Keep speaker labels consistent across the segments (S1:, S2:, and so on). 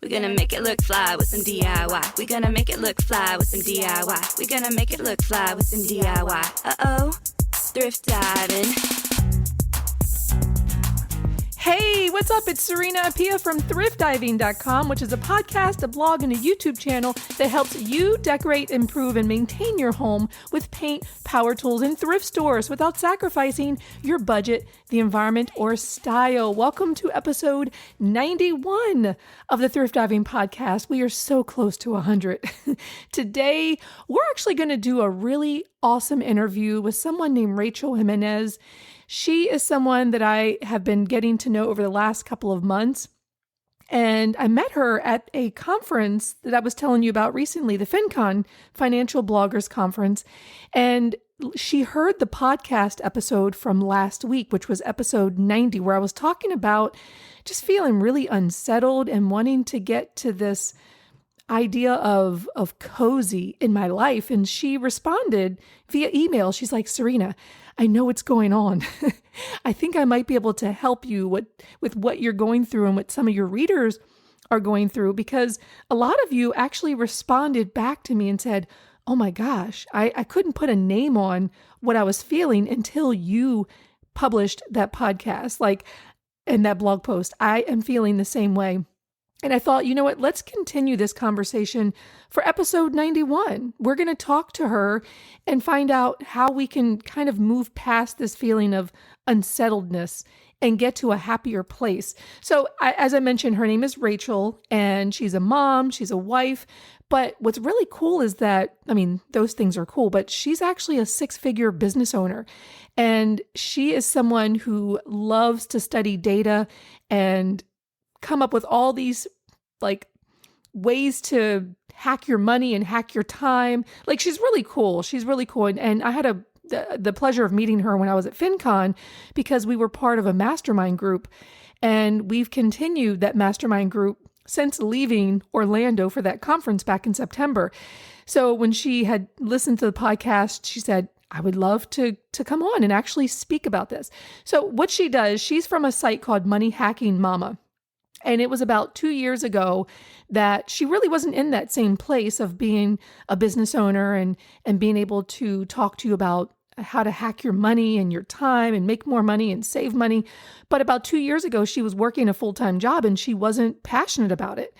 S1: We're gonna make it look fly with some DIY. We're gonna make it look fly with some DIY. We're gonna make it look fly with some DIY. Uh-oh, thrift diving.
S2: Hey, what's up? It's Serena Apia from thriftdiving.com, which is a podcast, a blog, and a YouTube channel that helps you decorate, improve, and maintain your home with paint, power tools, and thrift stores without sacrificing your budget, the environment, or style. Welcome to episode 91 of the Thrift Diving Podcast. We are so close to 100. Today, we're actually going to do a really awesome interview with someone named Rachel Jimenez. She is someone that I have been getting to know over the last couple of months. And I met her at a conference that I was telling you about recently, the FinCon, Financial Bloggers Conference. And she heard the podcast episode from last week, which was episode 90, where I was talking about just feeling really unsettled and wanting to get to this idea of cozy in my life. And she responded via email. She's like, Serena, I know what's going on. I think I might be able to help you with what you're going through and what some of your readers are going through, because a lot of you actually responded back to me and said, oh my gosh, I couldn't put a name on what I was feeling until you published that podcast, in that blog post. I am feeling the same way. And I thought, you know what, let's continue this conversation for episode 91. We're going to talk to her and find out how we can kind of move past this feeling of unsettledness and get to a happier place. So as I mentioned, her name is Rachel, and she's a mom, she's a wife. But what's really cool is that, those things are cool, but she's actually a six-figure business owner. And she is someone who loves to study data and come up with all these ways to hack your money and hack your time. She's really cool. She's really cool. And I had the pleasure of meeting her when I was at FinCon, because we were part of a mastermind group, and we've continued that mastermind group since leaving Orlando for that conference back in September. So when she had listened to the podcast, she said, I would love to come on and actually speak about this. So what she does, she's from a site called Money Hacking Mama. And it was about 2 years ago that she really wasn't in that same place of being a business owner and being able to talk to you about how to hack your money and your time and make more money and save money. But about 2 years ago, she was working a full-time job and she wasn't passionate about it.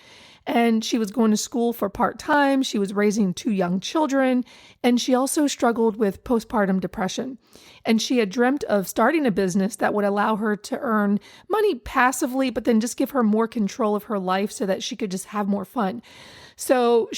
S2: And she was going to school for part-time. She was raising 2 young children. And she also struggled with postpartum depression. And she had dreamt of starting a business that would allow her to earn money passively, but then just give her more control of her life so that she could just have more fun. So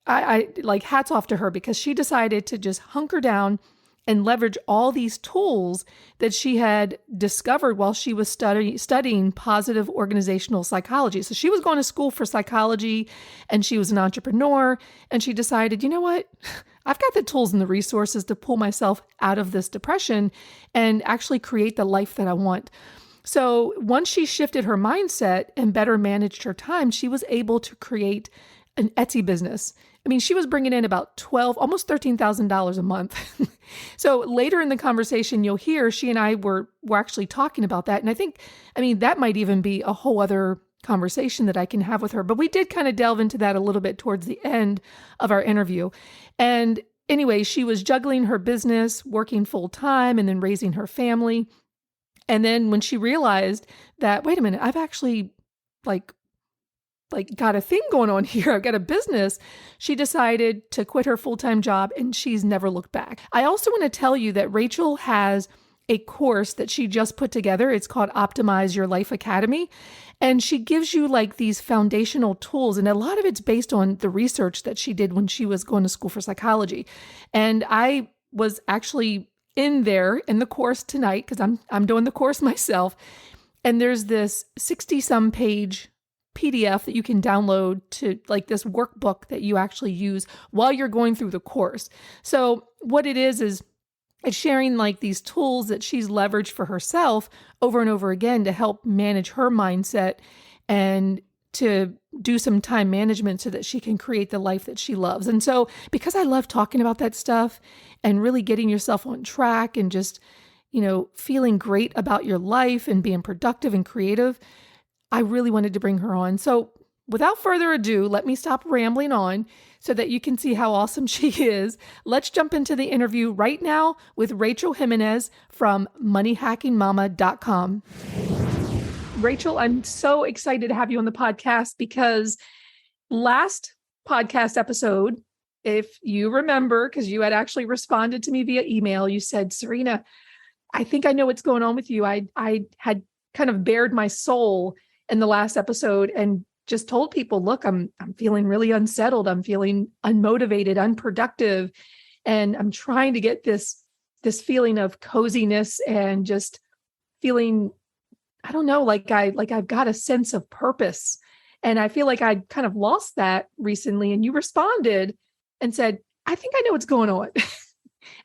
S2: I hats off to her, because she decided to just hunker down and leverage all these tools that she had discovered while she was studying positive organizational psychology. So she was going to school for psychology, and she was an entrepreneur, and she decided, you know what? I've got the tools and the resources to pull myself out of this depression and actually create the life that I want. So once she shifted her mindset and better managed her time, she was able to create an Etsy business. She was bringing in about almost $13,000 a month. So later in the conversation, you'll hear she and I were actually talking about that. And I think, that might even be a whole other conversation that I can have with her. But we did kind of delve into that a little bit towards the end of our interview. And anyway, she was juggling her business, working full time, and then raising her family. And then when she realized that, wait a minute, I've actually got a thing going on here, I've got a business, she decided to quit her full-time job, and she's never looked back. I also want to tell you that Rachel has a course that she just put together. It's called Optimize Your Life Academy. And she gives you these foundational tools. And a lot of it's based on the research that she did when she was going to school for psychology. And I was actually in the course tonight, because I'm doing the course myself. And there's this 60-some page PDF that you can download to this workbook that you actually use while you're going through the course. So what it is it's sharing these tools that she's leveraged for herself over and over again to help manage her mindset and to do some time management so that she can create the life that she loves. And so because I love talking about that stuff and really getting yourself on track and just, feeling great about your life and being productive and creative, I really wanted to bring her on. So without further ado, let me stop rambling on so that you can see how awesome she is. Let's jump into the interview right now with Rachel Jimenez from moneyhackingmama.com. Rachel, I'm so excited to have you on the podcast because last podcast episode, if you remember, because you had actually responded to me via email, you said, Serena, I think I know what's going on with you. I had kind of bared my soul in the last episode and just told people, look, I'm feeling really unsettled. I'm feeling unmotivated, unproductive. And I'm trying to get this feeling of coziness and just feeling, I don't know, like I've got a sense of purpose. And I feel like I kind of lost that recently. And you responded and said, I think I know what's going on.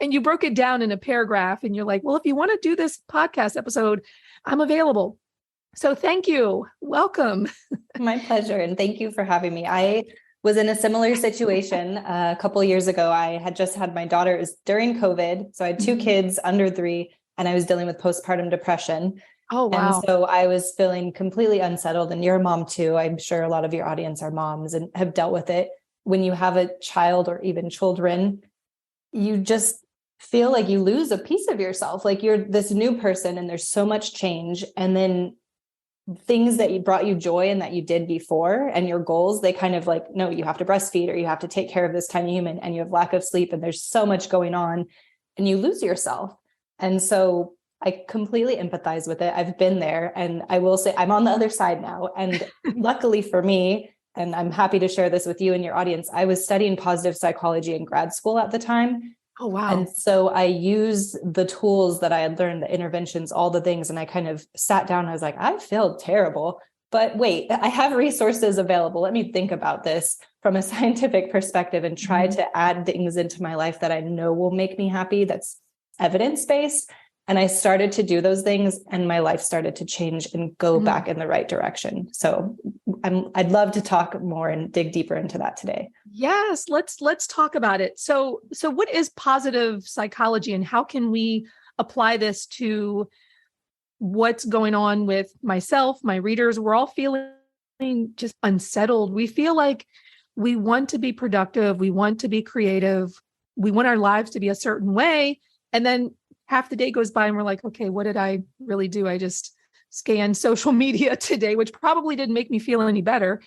S2: And you broke it down in a paragraph and you're like, well, if you want to do this podcast episode, I'm available. So thank you. Welcome.
S3: My pleasure. And thank you for having me. I was in a similar situation a couple of years ago. I had just had my daughter. It was during COVID. So I had two kids under 3, and I was dealing with postpartum depression.
S2: Oh, wow.
S3: And so I was feeling completely unsettled. And you're a mom too. I'm sure a lot of your audience are moms and have dealt with it. When you have a child or even children, you just feel like you lose a piece of yourself. Like you're this new person and there's so much change. And then things that brought you joy and that you did before and your goals, they kind of like, no, you have to breastfeed or you have to take care of this tiny human, and you have lack of sleep and there's so much going on and you lose yourself. And so I completely empathize with it. I've been there, and I will say I'm on the other side now. And luckily for me, and I'm happy to share this with you and your audience, I was studying positive psychology in grad school at the time.
S2: Oh, wow.
S3: And so I used the tools that I had learned, the interventions, all the things. And I kind of sat down and I was like, I feel terrible, but wait, I have resources available. Let me think about this from a scientific perspective and try to add things into my life that I know will make me happy. That's evidence-based. And I started to do those things and my life started to change and go back in the right direction. So I'd love to talk more and dig deeper into that today.
S2: Yes, let's talk about it. So what is positive psychology and how can we apply this to what's going on with myself, my readers? We're all feeling just unsettled. We feel like we want to be productive. We want to be creative. We want our lives to be a certain way. And then half the day goes by and we're like, okay, what did I really do? I just scanned social media today, which probably didn't make me feel any better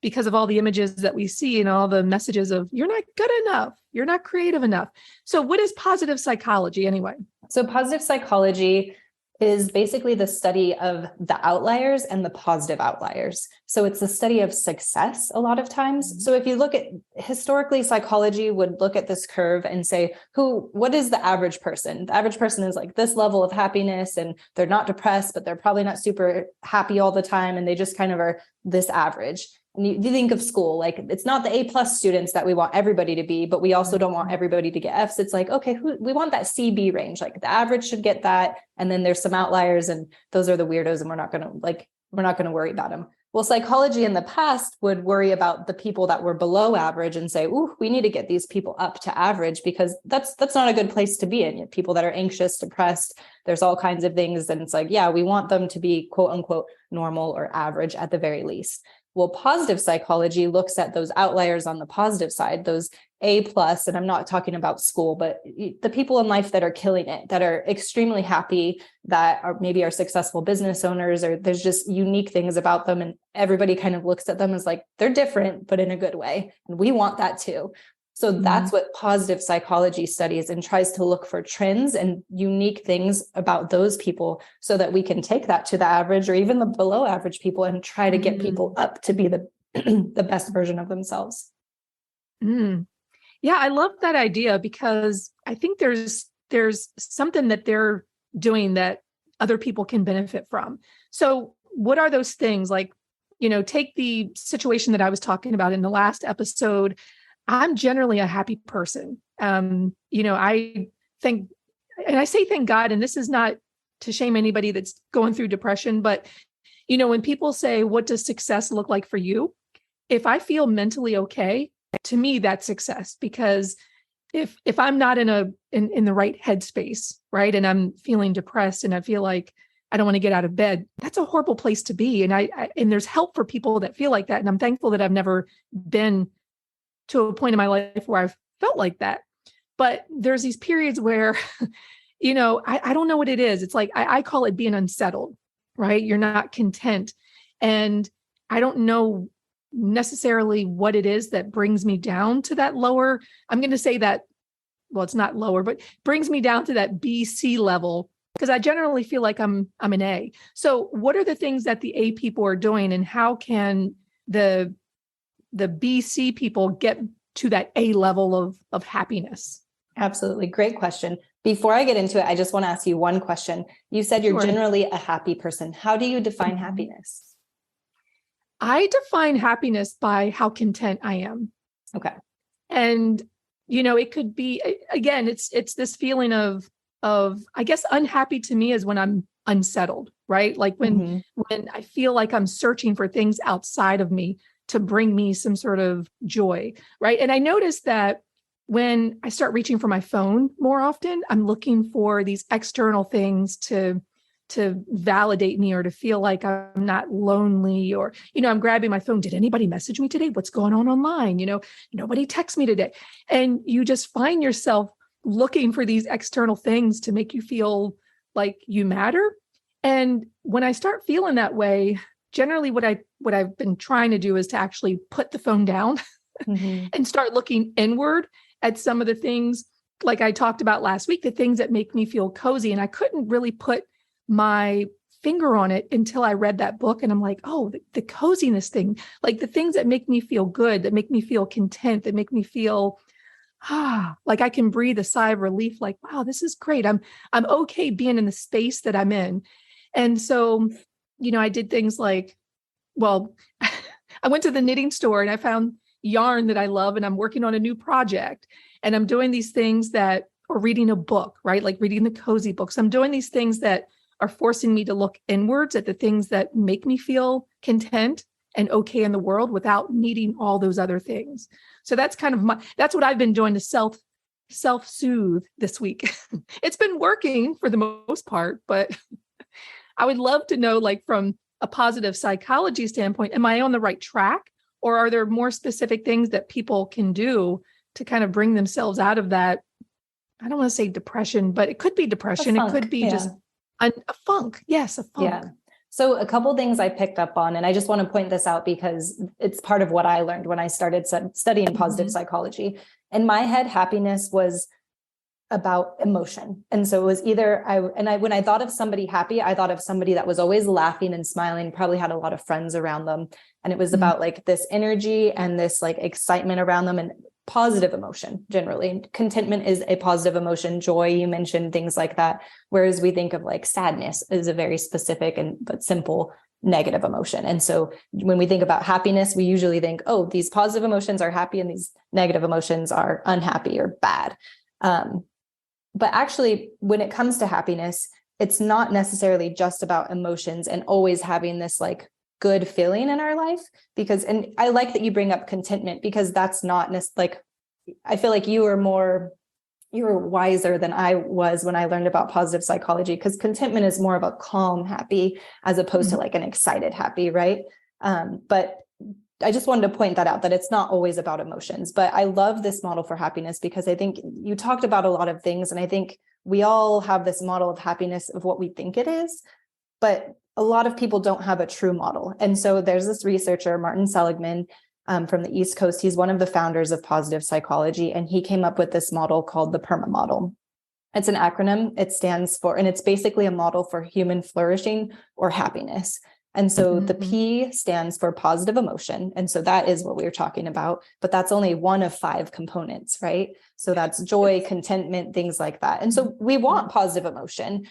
S2: because of all the images that we see and all the messages of you're not good enough, you're not creative enough. So what is positive psychology anyway?
S3: So positive psychology is basically the study of the outliers and the positive outliers. So it's the study of success a lot of times. So if you look at historically, psychology would look at this curve and say, what is the average person? The average person is like this level of happiness and they're not depressed, but they're probably not super happy all the time. And they just kind of are this average. And you think of school, like it's not the A+ students that we want everybody to be, but we also don't want everybody to get Fs. It's like, okay, we want that CB range, like the average should get that. And then there's some outliers and those are the weirdos and we're not going to worry about them. Well, psychology in the past would worry about the people that were below average and say, ooh, we need to get these people up to average because that's not a good place to be in. People that are anxious, depressed, there's all kinds of things. And it's like, yeah, we want them to be quote unquote normal or average at the very least. Well, positive psychology looks at those outliers on the positive side, those A+, and I'm not talking about school, but the people in life that are killing it, that are extremely happy, that are maybe are successful business owners, or there's just unique things about them. And everybody kind of looks at them as like, they're different, but in a good way. And we want that too. So that's what positive psychology studies and tries to look for trends and unique things about those people so that we can take that to the average or even the below average people and try to get people up to be the the best version of themselves.
S2: Yeah, I love that idea because I think there's something that they're doing that other people can benefit from. So what are those things? Like, take the situation that I was talking about in the last episode. I'm generally a happy person. I think, and I say thank God, and this is not to shame anybody that's going through depression, but, when people say, what does success look like for you? If I feel mentally okay, to me, that's success. Because if I'm not in the right headspace, right, and I'm feeling depressed and I feel like I don't want to get out of bed. That's a horrible place to be. And and there's help for people that feel like that. And I'm thankful that I've never been to a point in my life where I've felt like that. But there's these periods where, I don't know what it is. It's like, I call it being unsettled, right? You're not content. And I don't know necessarily what it is that brings me down to that lower. I'm going to say that, well, it's not lower, but brings me down to that BC level, because I generally feel like I'm an A. So what are the things that the A people are doing, and how can the BC people get to that A level of happiness?
S3: Absolutely. Great question. Before I get into it, I just want to ask you one question. You said you're
S2: Sure.
S3: generally a happy person. How do you define happiness?
S2: I define happiness by how content I am.
S3: Okay.
S2: And, it could be, again, it's this feeling of, I guess, unhappy to me is when I'm unsettled, right? Like when I feel like I'm searching for things outside of me to bring me some sort of joy, right? And I noticed that when I start reaching for my phone more often, I'm looking for these external things to validate me, or to feel like I'm not lonely, or, I'm grabbing my phone. Did anybody message me today? What's going on online? Nobody texted me today. And you just find yourself looking for these external things to make you feel like you matter. And when I start feeling that way, generally what I've been trying to do is to actually put the phone down and start looking inward at some of the things, like I talked about last week, the things that make me feel cozy. And I couldn't really put my finger on it until I read that book. And I'm like, oh, the coziness thing, like the things that make me feel good, that make me feel content, that make me feel like I can breathe a sigh of relief, like, wow, this is great. I'm okay being in the space that I'm in. And so, I did things like, well, I went to the knitting store and I found yarn that I love, and I'm working on a new project, and I'm doing these things that, or reading a book, right? Like reading the cozy books. I'm doing these things that are forcing me to look inwards at the things that make me feel content and okay in the world without needing all those other things. So that's kind of that's what I've been doing to self-soothe this week. It's been working for the most part, but I would love to know, like, from a positive psychology standpoint, am I on the right track? Or are there more specific things that people can do to kind of bring themselves out of that? I don't want to say depression, but it could be depression. It could be just a funk. Yes, a funk.
S3: Yeah. So a couple things I picked up on, and I just want to point this out because it's part of what I learned when I started studying positive psychology. In my head, happiness was about emotion. And so it was either when I thought of somebody happy, I thought of somebody that was always laughing and smiling, probably had a lot of friends around them. And it was about like this energy and this like excitement around them, and positive emotion generally. Contentment is a positive emotion. Joy, you mentioned things like that. Whereas we think of like sadness as a very specific but simple negative emotion. And so when we think about happiness, we usually think, oh, these positive emotions are happy and these negative emotions are unhappy or bad. But actually, when it comes to happiness, it's not necessarily just about emotions and always having this like good feeling in our life, and I like that you bring up contentment, because that's not like, I feel like you were wiser than I was when I learned about positive psychology, because contentment is more of a calm happy as opposed to like an excited happy, right? But I just wanted to point that out, that it's not always about emotions. But I love this model for happiness because I think you talked about a lot of things, and I think we all have this model of happiness of what we think it is, but a lot of people don't have a true model. And so there's this researcher, Martin Seligman, from the East Coast. He's one of the founders of positive psychology, and he came up with this model called the PERMA model. It's an acronym. It stands for, and it's basically a model for human flourishing or happiness. And so the P stands for positive emotion. And so that is what we were talking about, but that's only one of 5 components, right? So that's joy, contentment, things like that. And so we want positive emotion.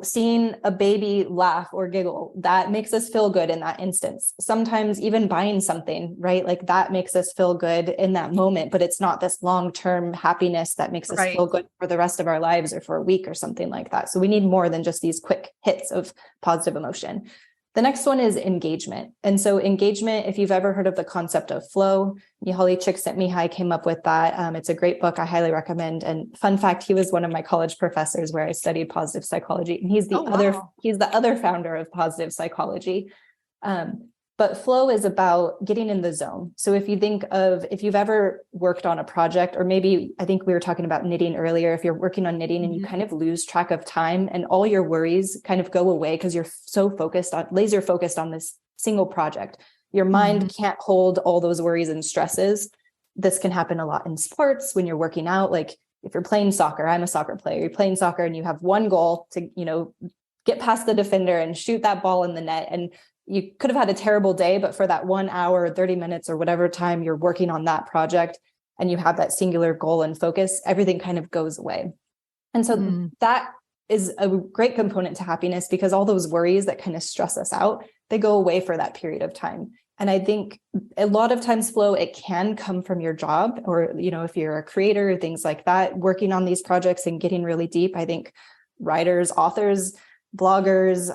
S3: Seeing a baby laugh or giggle, that makes us feel good in that instance. Sometimes even buying something, right? Like that makes us feel good in that moment, but it's not this long-term happiness that makes us feel good for the rest of our lives or for a week or something like that. So we need more than just these quick hits of positive emotion. The next one is engagement. And so engagement, if you've ever heard of the concept of flow, Mihaly Csikszentmihalyi came up with that. It's a great book. I highly recommend. And fun fact, he was one of my college professors where I studied positive psychology. And he's the other founder of positive psychology. But flow is about getting in the zone. So if you think of, if you've ever worked on a project, or maybe I think we were talking about knitting earlier, if you're working on knitting and you kind of lose track of time and all your worries kind of go away because you're so laser focused on this single project, your mind can't hold all those worries and stresses. This can happen a lot in sports when you're working out. Like if you're playing soccer, I'm a soccer player, you're playing soccer and you have one goal to, get past the defender and shoot that ball in the net. And you could have had a terrible day, but for that 1 hour, 30 minutes, or whatever time you're working on that project and you have that singular goal and focus, everything kind of goes away. And so that is a great component to happiness, because all those worries that kind of stress us out, they go away for that period of time. And I think a lot of times flow, it can come from your job, or, if you're a creator, things like that, working on these projects and getting really deep. I think writers, authors, bloggers,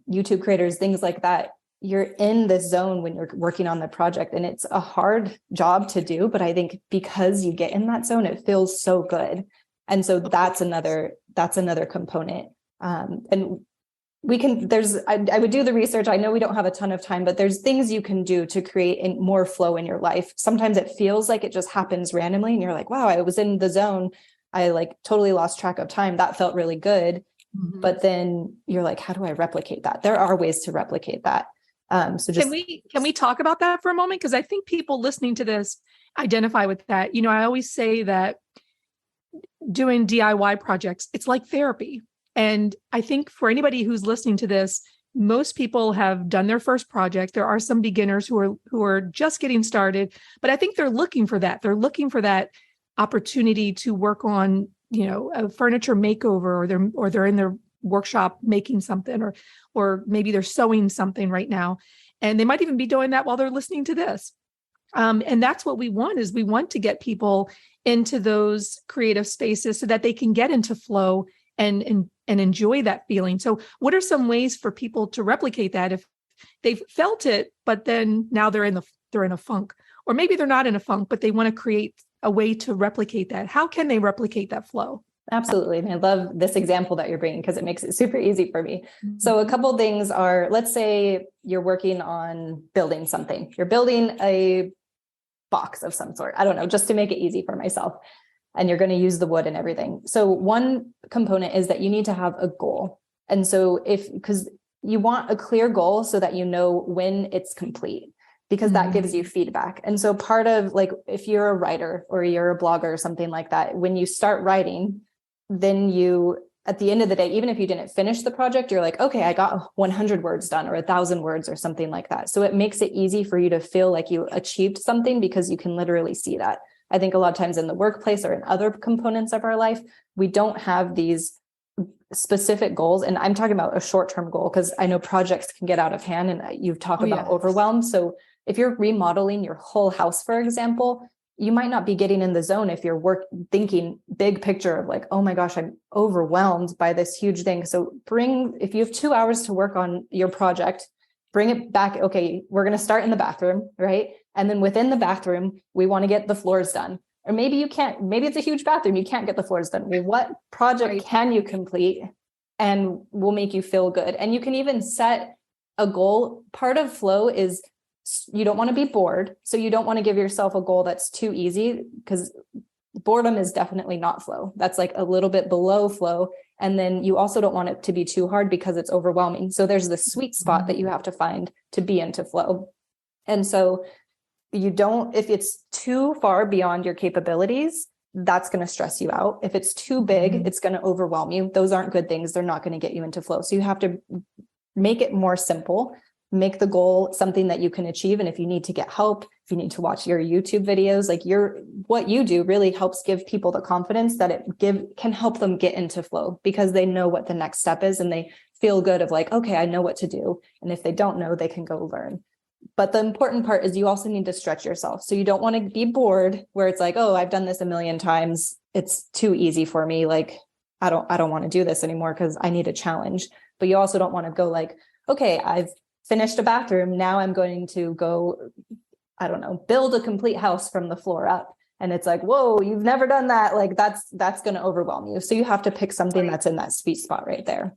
S3: YouTube creators, things like that, you're in the zone when you're working on the project, and it's a hard job to do, but I think because you get in that zone, it feels so good. And so that's another component. And we can, I would do the research. I know we don't have a ton of time, but there's things you can do to create more flow in your life. Sometimes it feels like it just happens randomly and you're like, wow, I was in the zone. I totally lost track of time. That felt really good. But then you're like, how do I replicate that? There are ways to replicate that. So just
S2: can we talk about that for a moment? Because I think people listening to this identify with that. I always say that doing DIY projects, it's like therapy. And I think for anybody who's listening to this, most people have done their first project. There are some beginners who are just getting started, but I think they're looking for that. They're looking for that opportunity to work on a furniture makeover, or they're in their workshop making something, or maybe they're sewing something right now. And they might even be doing that while they're listening to this. And that's what we want, is we want to get people into those creative spaces so that they can get into flow and enjoy that feeling. So what are some ways for people to replicate that if they've felt it, but then now they're in a funk, or maybe they're not in a funk, but they want to create a way to replicate that? How can they replicate that flow?
S3: Absolutely. And I love this example that you're bringing because it makes it super easy for me. So a couple of things are, let's say you're working on building something. You're building a box of some sort. I don't know, just to make it easy for myself. And you're going to use the wood and everything. So one component is that you need to have a goal. And so because you want a clear goal so that you know when it's complete, because that gives you feedback. And so part of, if you're a writer or you're a blogger or something like that, when you start writing, then at the end of the day, even if you didn't finish the project, you're like, okay, I got 100 words done, or 1,000 words or something like that. So it makes it easy for you to feel like you achieved something because you can literally see that. I think a lot of times in the workplace or in other components of our life, we don't have these specific goals. And I'm talking about a short-term goal because I know projects can get out of hand, and you've talked about overwhelm. So if you're remodeling your whole house, for example, you might not be getting in the zone if you're thinking big picture of oh my gosh, I'm overwhelmed by this huge thing. So if you have 2 hours to work on your project, bring it back. Okay, we're going to start in the bathroom, right? And then within the bathroom, we want to get the floors done. Or maybe you can't, maybe it's a huge bathroom, you can't get the floors done. Well, what project can you complete and will make you feel good? And you can even set a goal. Part of flow is you don't want to be bored. So you don't want to give yourself a goal that's too easy, because boredom is definitely not flow. That's a little bit below flow. And then you also don't want it to be too hard because it's overwhelming. So there's the sweet spot that you have to find to be into flow. And so if it's too far beyond your capabilities, that's going to stress you out. If it's too big, it's going to overwhelm you. Those aren't good things. They're not going to get you into flow. So you have to make it more simple. Make the goal something that you can achieve. And if you need to get help, if you need to watch your YouTube videos, what you do really helps give people the confidence that it can help them get into flow, because they know what the next step is and they feel good of okay, I know what to do. And if they don't know, they can go learn. But the important part is you also need to stretch yourself. So you don't want to be bored where it's oh, I've done this a million times. It's too easy for me. I don't want to do this anymore because I need a challenge. But you also don't want to go okay, I've finished a bathroom. Now I'm going to go, I don't know, build a complete house from the floor up. And it's like, whoa, you've never done that. Like that's going to overwhelm you. So you have to pick something that's in that sweet spot right there.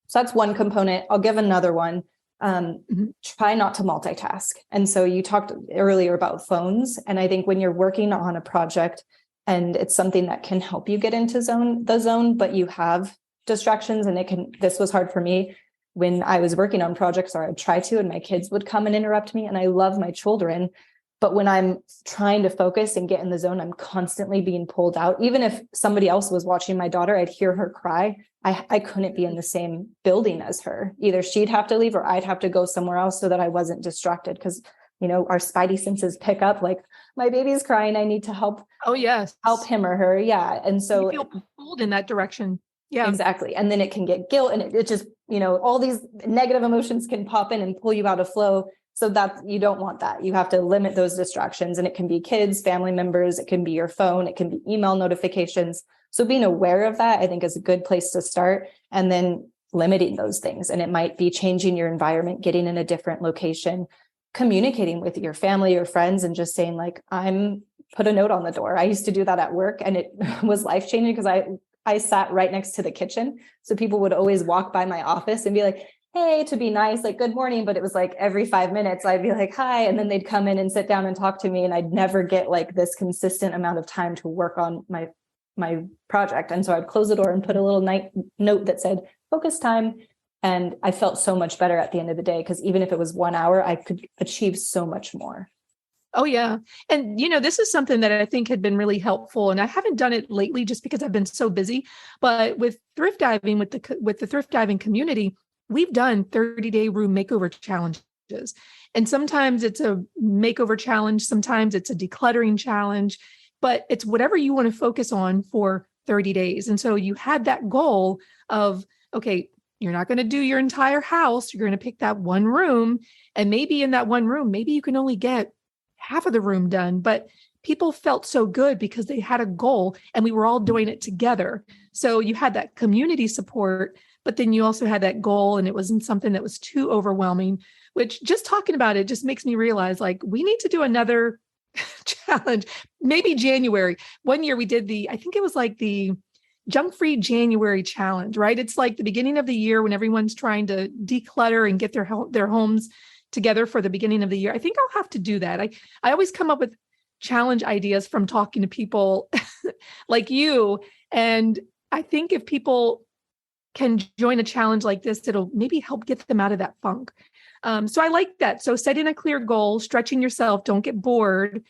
S3: So that's one component. I'll give another one. Try not to multitask. And so you talked earlier about phones. And I think when you're working on a project and it's something that can help you get into the zone, but you have distractions, and this was hard for me when I was working on projects, or I'd try to, and my kids would come and interrupt me. And I love my children, but when I'm trying to focus and get in the zone, I'm constantly being pulled out. Even if somebody else was watching my daughter, I'd hear her cry. I couldn't be in the same building as her. Either she'd have to leave or I'd have to go somewhere else so that I wasn't distracted. Because, our spidey senses pick up, like, my baby's crying, I need to help.
S2: Oh, yes.
S3: Help him or her. Yeah. And so
S2: you feel pulled in that direction. Yeah,
S3: exactly. And then it can get guilt, and it just, all these negative emotions can pop in and pull you out of flow. So that you don't want that. You have to limit those distractions, and it can be kids, family members, it can be your phone, it can be email notifications. So being aware of that, I think, is a good place to start, and then limiting those things. And it might be changing your environment, getting in a different location, communicating with your family or friends, and just saying, like, put a note on the door. I used to do that at work, and it was life-changing because I sat right next to the kitchen. So people would always walk by my office and be like, hey, to be nice, like, good morning. But it was like every 5 minutes I'd be like, hi. And then they'd come in and sit down and talk to me. And I'd never get like this consistent amount of time to work on my project. And so I'd close the door and put a little note that said focus time. And I felt so much better at the end of the day, because even if it was 1 hour, I could achieve so much more.
S2: Oh, yeah. And, this is something that I think had been really helpful. And I haven't done it lately just because I've been so busy. But with thrift diving, with the thrift diving community, we've done 30-day room makeover challenges. And sometimes it's a makeover challenge. Sometimes it's a decluttering challenge, but it's whatever you want to focus on for 30 days. And so you had that goal of, okay, you're not going to do your entire house. You're going to pick that one room. And maybe in that one room, maybe you can only get half of the room done, but people felt so good because they had a goal and we were all doing it together. So you had that community support, but then you also had that goal, and it wasn't something that was too overwhelming, which, just talking about it just makes me realize, like, we need to do another challenge, maybe January. One year we did I think it was like the junk-free January challenge, right? It's like the beginning of the year when everyone's trying to declutter and get their homes together for the beginning of the year. I think I'll have to do that. I always come up with challenge ideas from talking to people like you. And I think if people can join a challenge like this, it'll maybe help get them out of that funk. So I like that. So setting a clear goal, stretching yourself, don't get bored,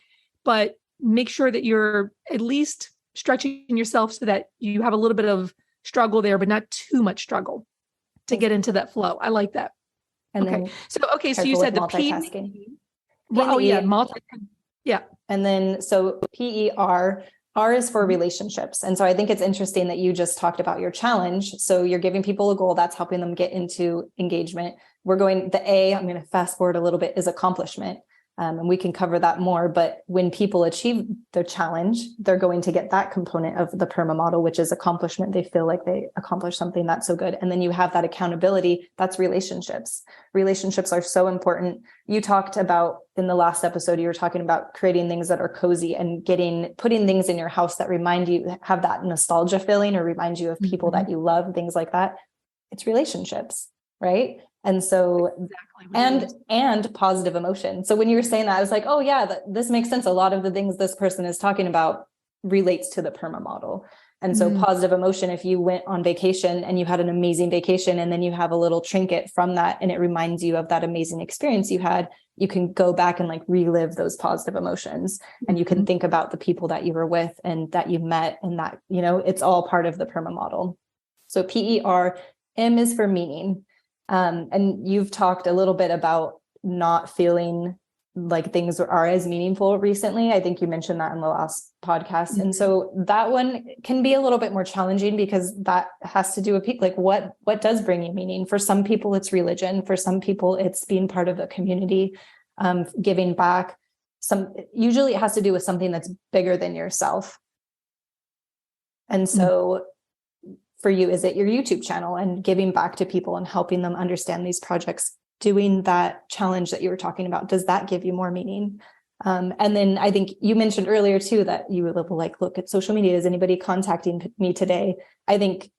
S2: but make sure that you're at least stretching yourself so that you have a little bit of struggle there, but not too much struggle to get into that flow. I like that.
S3: And
S2: okay. So you said the multitasking. Yeah.
S3: And then, so PER, R is for relationships. And so I think it's interesting that you just talked about your challenge. So you're giving people a goal that's helping them get into engagement. The A, I'm going to fast forward a little bit, is accomplishment. And we can cover that more. But when people achieve their challenge, they're going to get that component of the PERMA model, which is accomplishment. They feel like they accomplished something that's so good. And then you have that accountability. That's relationships. Relationships are so important. You talked about, in the last episode, you were talking about creating things that are cozy and putting things in your house that remind you, have that nostalgia feeling, or remind you of people that you love, things like that. It's relationships, right? And so, and positive emotion. So when you were saying that, I was like, oh yeah, this makes sense. A lot of the things this person is talking about relates to the PERMA model. And so positive emotion, if you went on vacation and you had an amazing vacation, and then you have a little trinket from that, and it reminds you of that amazing experience you had, you can go back and like relive those positive emotions. And you can think about the people that you were with and that you met, and that, it's all part of the PERMA model. So PER, M is for meaning. And you've talked a little bit about not feeling like things are as meaningful recently. I think you mentioned that in the last podcast. And so that one can be a little bit more challenging, because that has to do with like what does bring you meaning. For some people, it's religion. For some people, it's being part of a community, giving back. Usually it has to do with something that's bigger than yourself. And so for you, is it your YouTube channel and giving back to people and helping them understand these projects doing that challenge that you were talking about, does that give you more meaning? And then I think you mentioned earlier too, that you were like, look at social media. Is anybody contacting me today? I think,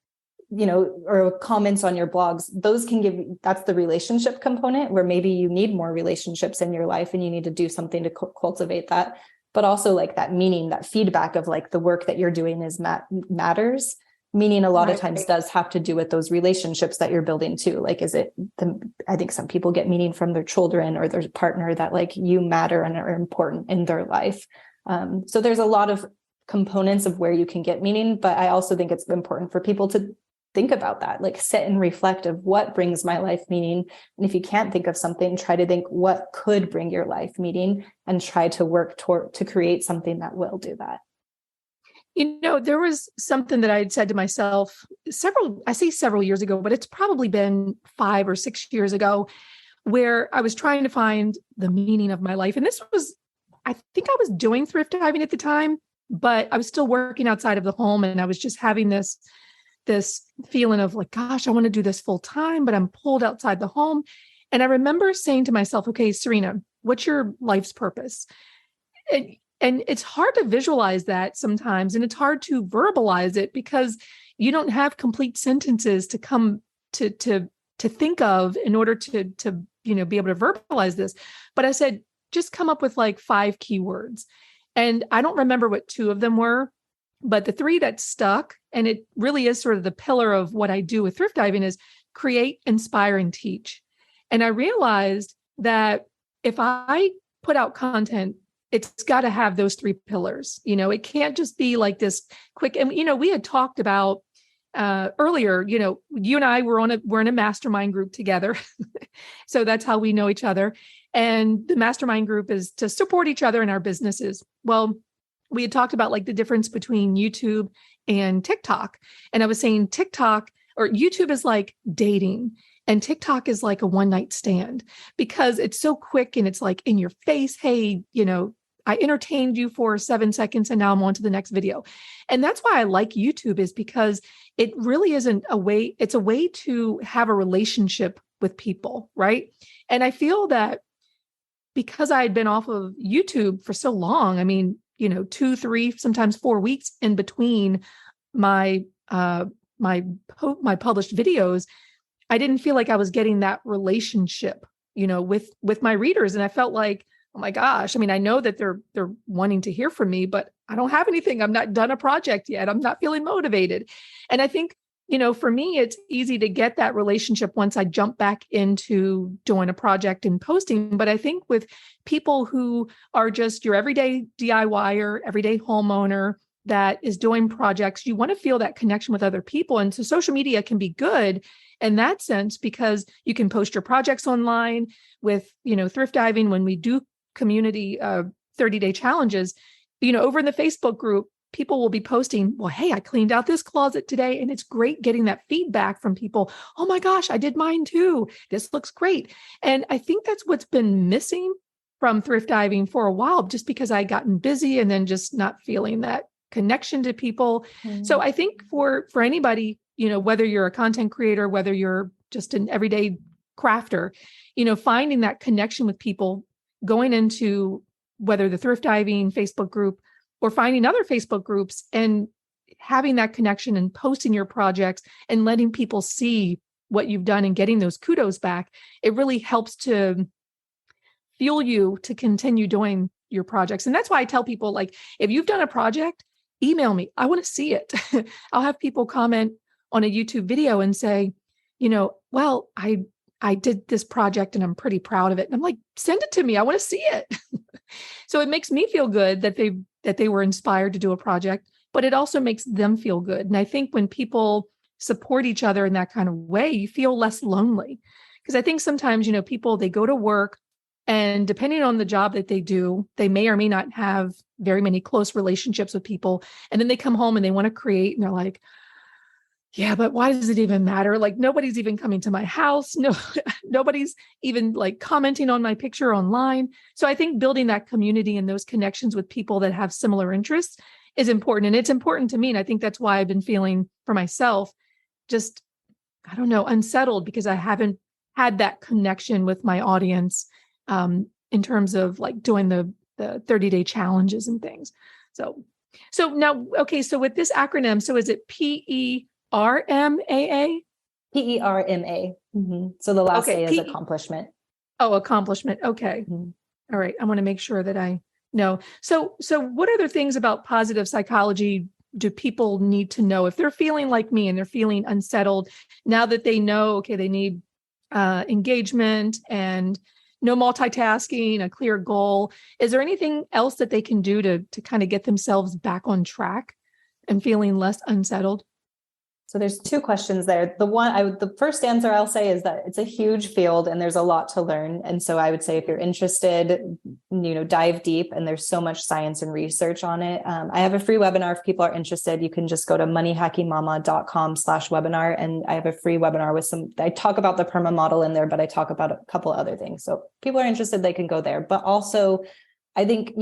S3: or comments on your blogs, those can give, that's the relationship component where maybe you need more relationships in your life and you need to do something to cultivate that. But also like that meaning, that feedback of like the work that you're doing is matters. Meaning a lot of times does have to do with those relationships that you're building too. Like, I think some people get meaning from their children or their partner, that like you matter and are important in their life. So there's a lot of components of where you can get meaning, but I also think it's important for people to think about that, like sit and reflect of what brings my life meaning. And if you can't think of something, try to think what could bring your life meaning and try to work to create something that will do that.
S2: There was something that I had said to myself several years ago, but it's probably been 5 or 6 years ago, where I was trying to find the meaning of my life. And this was, I think I was doing thrift diving at the time, but I was still working outside of the home. And I was just having this feeling of like, gosh, I want to do this full time, but I'm pulled outside the home. And I remember saying to myself, okay, Serena, what's your life's purpose? And it's hard to visualize that sometimes, and it's hard to verbalize it because you don't have complete sentences to come to think of in order to be able to verbalize this. But I said, just come up with like 5 keywords. And I don't remember what 2 of them were, but the 3 that stuck, and it really is sort of the pillar of what I do with thrift diving, is create, inspire, and teach. And I realized that if I put out content, it's got to have those 3 pillars. It can't just be like this quick. And, we had talked about earlier, you and I we're in a mastermind group together. So that's how we know each other. And the mastermind group is to support each other in our businesses. Well, we had talked about like the difference between YouTube and TikTok. And I was saying TikTok or YouTube is like dating. And TikTok is like a one-night stand because it's so quick and it's like in your face. Hey, I entertained you for 7 seconds and now I'm on to the next video. And that's why I like YouTube, is because it really isn't a way, it's a way to have a relationship with people, right? And I feel that because I had been off of YouTube for so long, 2, 3, sometimes 4 weeks in between my published videos, I didn't feel like I was getting that relationship, with my readers. And I felt like, oh my gosh, I know that they're wanting to hear from me, but I don't have anything. I'm not done a project yet. I'm not feeling motivated. And I think, for me, it's easy to get that relationship once I jump back into doing a project and posting. But I think with people who are just your everyday DIYer, everyday homeowner that is doing projects, you want to feel that connection with other people. And so social media can be good in that sense, because you can post your projects online with, thrift diving. When we do community 30-day challenges, over in the Facebook group, people will be posting, well, hey, I cleaned out this closet today. And it's great getting that feedback from people. Oh my gosh, I did mine too. This looks great. And I think that's what's been missing from thrift diving for a while, just because I gotten busy and then just not feeling that connection to people. Mm-hmm. So I think for anybody, whether you're a content creator, whether you're just an everyday crafter, finding that connection with people, going into whether the thrift diving Facebook group or finding other Facebook groups and having that connection and posting your projects and letting people see what you've done and getting those kudos back, it really helps to fuel you to continue doing your projects. And that's why I tell people, like, if you've done a project, email me. I want to see it. I'll have people comment on a YouTube video and say, well, I did this project and I'm pretty proud of it. And I'm like, send it to me. I want to see it. So it makes me feel good that they were inspired to do a project, but it also makes them feel good. And I think when people support each other in that kind of way, you feel less lonely. Because I think sometimes, people, they go to work, and depending on the job that they do, they may or may not have very many close relationships with people. And then they come home and they want to create, and they're like, yeah, but why does it even matter? Like, nobody's even coming to my house. No, nobody's even like commenting on my picture online. So I think building that community and those connections with people that have similar interests is important. And it's important to me. And I think that's why I've been feeling for myself, just, I don't know, unsettled, because I haven't had that connection with my audience in terms of like doing the 30-day challenges and things. So now, okay, so with this acronym, so is it PERMAA?
S3: PERMA. So the last
S2: Okay,
S3: A is accomplishment.
S2: Oh, accomplishment. Okay. All right. I want to make sure that I know. So what other things about positive psychology do people need to know if they're feeling like me and they're feeling unsettled now that they know, okay, they need engagement and no multitasking, a clear goal? Is there anything else that they can do to kind of get themselves back on track and feeling less unsettled?
S3: So there's two questions there. The first answer I'll say is that it's a huge field and there's a lot to learn. And so I would say if you're interested, dive deep, and there's so much science and research on it. I have a free webinar. If people are interested, you can just go to moneyhackingmama.com/webinar. And I have a free webinar I talk about the PERMA model in there, but I talk about a couple of other things. So if people are interested, they can go there. But also, I think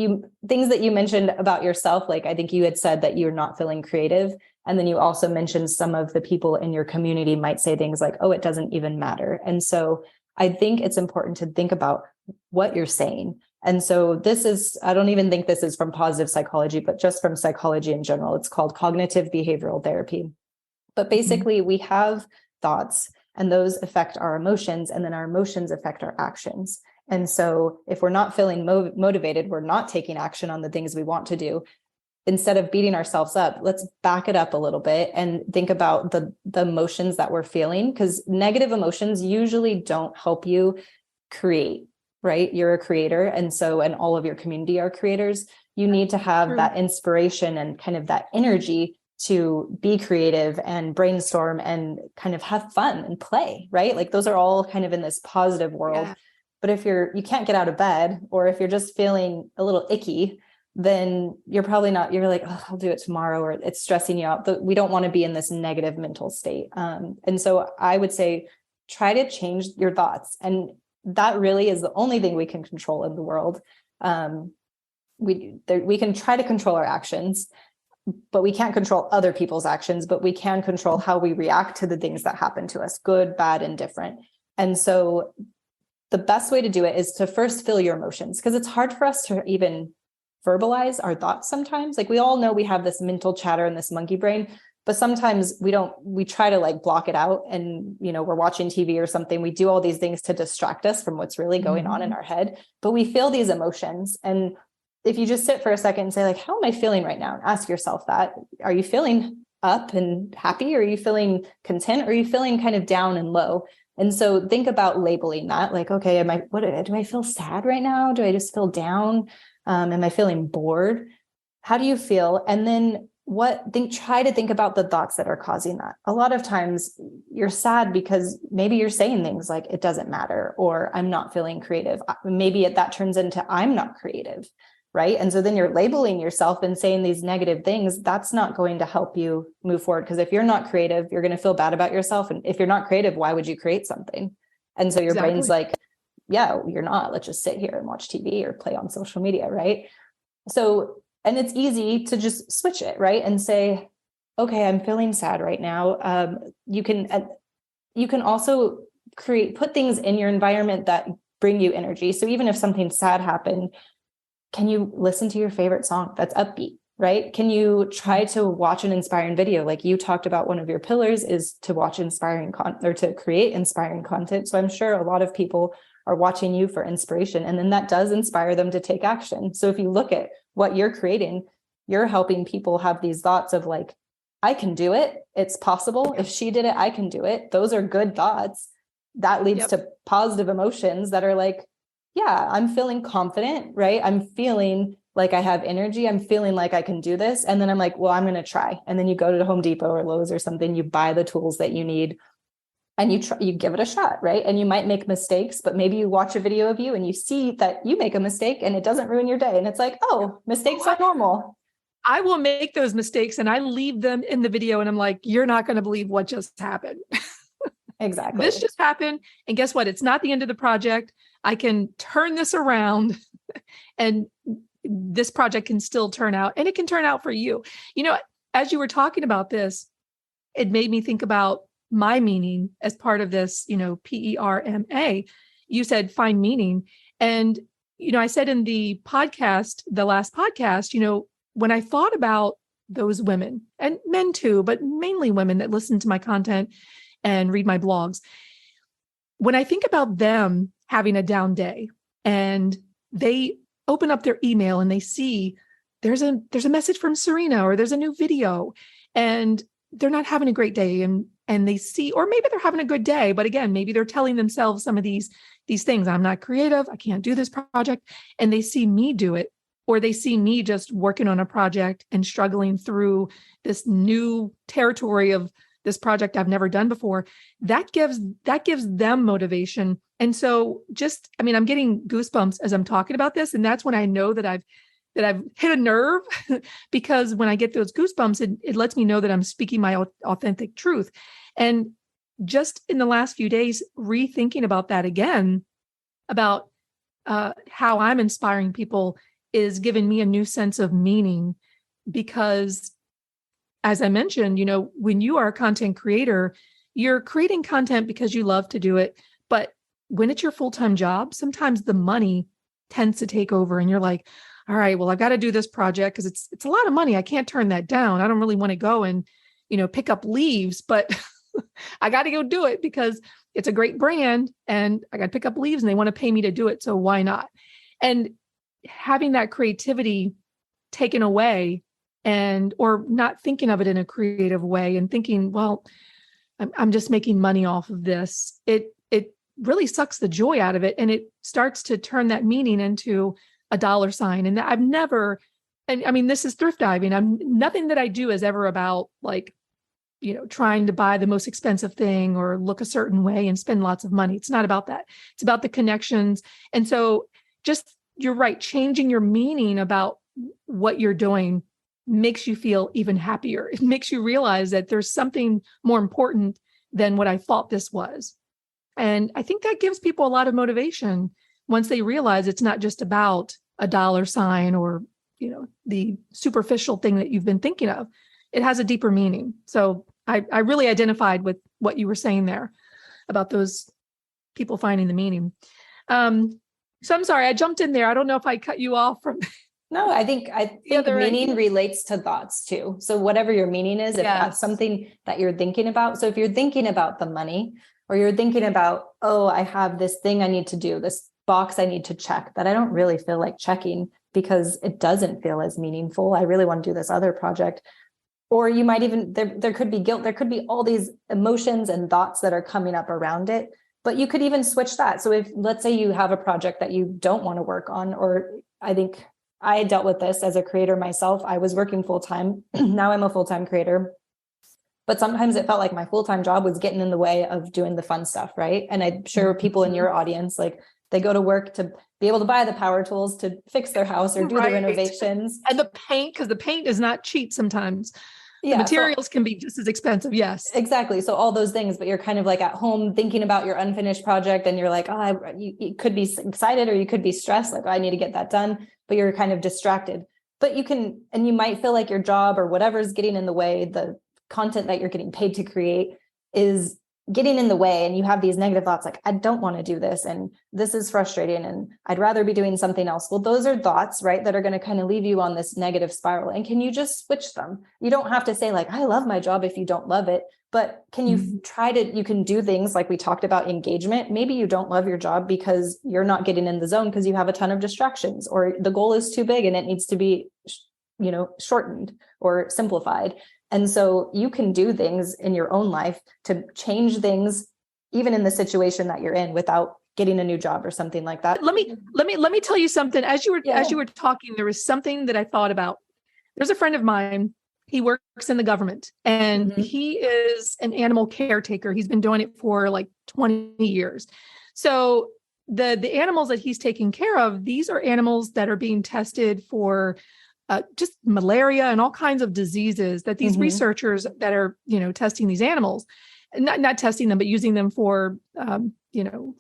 S3: things that you mentioned about yourself, like I think you had said that you're not feeling creative. And then you also mentioned some of the people in your community might say things like, oh, it doesn't even matter. And so I think it's important to think about what you're saying. And so I don't even think this is from positive psychology, but just from psychology in general. It's called cognitive behavioral therapy. But basically, we have thoughts and those affect our emotions, and then our emotions affect our actions. And so if we're not feeling motivated, we're not taking action on the things we want to do. Instead of beating ourselves up, let's back it up a little bit and think about the emotions that we're feeling, because negative emotions usually don't help you create, right? You're a creator. And all of your community are creators. You need to have that inspiration and kind of that energy to be creative and brainstorm and kind of have fun and play, right? Like those are all kind of in this positive world. Yeah. But if you can't get out of bed, or if you're just feeling a little icky, then you're probably not, you're like, oh, I'll do it tomorrow, or it's stressing you out. But we don't want to be in this negative mental state. And so I would say, try to change your thoughts. And that really is the only thing we can control in the world. We can try to control our actions, but we can't control other people's actions, but we can control how we react to the things that happen to us, good, bad, and different. And so the best way to do it is to first feel your emotions, because it's hard for us to even verbalize our thoughts sometimes. Like we all know we have this mental chatter and this monkey brain, but sometimes we try to like block it out, and we're watching TV or something. We do all these things to distract us from what's really going on in our head, but we feel these emotions. And if you just sit for a second and say like, how am I feeling right now? And ask yourself that. Are you feeling up and happy? Or are you feeling content? Or are you feeling kind of down and low? And so think about labeling that, like, okay, do I feel sad right now? Do I just feel down? Am I feeling bored? How do you feel? And then try to think about the thoughts that are causing that. A lot of times you're sad because maybe you're saying things like, it doesn't matter, or I'm not feeling creative. Maybe that turns into, I'm not creative, right? And so then you're labeling yourself and saying these negative things. That's not going to help you move forward, because if you're not creative, you're going to feel bad about yourself. And if you're not creative, why would you create something? And so your brain's like, yeah, you're not. Let's just sit here and watch TV or play on social media, right? So, and it's easy to just switch it, right? And say, okay, I'm feeling sad right now. You can also put things in your environment that bring you energy. So even if something sad happened, can you listen to your favorite song that's upbeat, right? Can you try to watch an inspiring video? Like you talked about, one of your pillars is to watch inspiring content, or to create inspiring content. So I'm sure a lot of people are watching you for inspiration, and then that does inspire them to take action. So if you look at what you're creating, you're helping people have these thoughts of like, I can do it. It's possible. If she did it, I can do it. Those are good thoughts. That leads to positive emotions that are like, yeah, I'm feeling confident, right? I'm feeling like I have energy. I'm feeling like I can do this. And then I'm like, well, I'm going to try. And then you go to Home Depot or Lowe's or something, you buy the tools that you need, and you give it a shot, right? And you might make mistakes, but maybe you watch a video of you and you see that you make a mistake and it doesn't ruin your day. And it's like, oh, mistakes are normal.
S2: I will make those mistakes and I leave them in the video. And I'm like, you're not going to believe what just happened.
S3: Exactly.
S2: This just happened. And guess what? It's not the end of the project. I can turn this around and this project can still turn out, and it can turn out for you. As you were talking about this, it made me think about my meaning as part of this, PERMA, you said find meaning. And, I said in the last podcast, when I thought about those women and men too, but mainly women that listen to my content and read my blogs, when I think about them having a down day and they open up their email and they see there's a message from Serena or there's a new video and they're not having a great day and they see, or maybe they're having a good day, but again, maybe they're telling themselves some of these things. I'm not creative. I can't do this project. And they see me do it, or they see me just working on a project and struggling through this new territory of this project I've never done before. That gives them motivation. And so I'm getting goosebumps as I'm talking about this. And that's when I know that I've hit a nerve because when I get those goosebumps, it lets me know that I'm speaking my authentic truth. And just in the last few days, rethinking about that again, about how I'm inspiring people is giving me a new sense of meaning. Because as I mentioned, when you are a content creator, you're creating content because you love to do it. But when it's your full-time job, sometimes the money tends to take over and you're like, all right, well, I've got to do this project because it's a lot of money. I can't turn that down. I don't really want to go and, pick up leaves, but I got to go do it because it's a great brand and I got to pick up leaves and they want to pay me to do it. So why not? And having that creativity taken away or not thinking of it in a creative way and thinking, well, I'm just making money off of this. It really sucks the joy out of it. And it starts to turn that meaning into a dollar sign. And I've never, this is thrift diving. Nothing that I do is ever about trying to buy the most expensive thing or look a certain way and spend lots of money. It's not about that. It's about the connections. And so you're right. Changing your meaning about what you're doing makes you feel even happier. It makes you realize that there's something more important than what I thought this was. And I think that gives people a lot of motivation once they realize it's not just about a dollar sign or, the superficial thing that you've been thinking of. It has a deeper meaning. So I really identified with what you were saying there about those people finding the meaning. So I'm sorry, I jumped in there. I don't know if I cut you off from.
S3: No, I think meaning relates to thoughts too. So whatever your meaning is, if that's something that you're thinking about. So if you're thinking about the money or you're thinking about, oh, I have this thing I need to do, this box I need to check that I don't really feel like checking because it doesn't feel as meaningful. I really want to do this other project. Or you might even, there could be guilt. There could be all these emotions and thoughts that are coming up around it, but you could even switch that. So if, let's say you have a project that you don't want to work on, or I think I dealt with this as a creator myself. I was working full-time. Now I'm a full-time creator, but sometimes it felt like my full-time job was getting in the way of doing the fun stuff. Right. And I'm sure people in your audience, they go to work to be able to buy the power tools to fix their house or do the renovations.
S2: And the paint, because the paint is not cheap sometimes. The materials can be just as expensive. Yes,
S3: exactly. So all those things, but you're kind of like at home thinking about your unfinished project and you're like, you could be excited or you could be stressed. Like, I need to get that done, but you're kind of distracted. But you might feel like your job or whatever is getting in the way, the content that you're getting paid to create is getting in the way. And you have these negative thoughts like, I don't want to do this. And this is frustrating. And I'd rather be doing something else. Well, those are thoughts, right, that are going to kind of leave you on this negative spiral. And can you just switch them? You don't have to say like, I love my job if you don't love it. But can you you can do things like we talked about engagement. Maybe you don't love your job because you're not getting in the zone because you have a ton of distractions or the goal is too big and it needs to be, shortened or simplified. And so you can do things in your own life to change things, even in the situation that you're in, without getting a new job or something like that.
S2: Let me tell you something. As you were talking, there was something that I thought about. There's a friend of mine. He works in the government and he is an animal caretaker. He's been doing it for like 20 years. So the animals that he's taking care of, these are animals that are being tested for just malaria and all kinds of diseases that these researchers that are, testing these animals, not testing them, but using them for,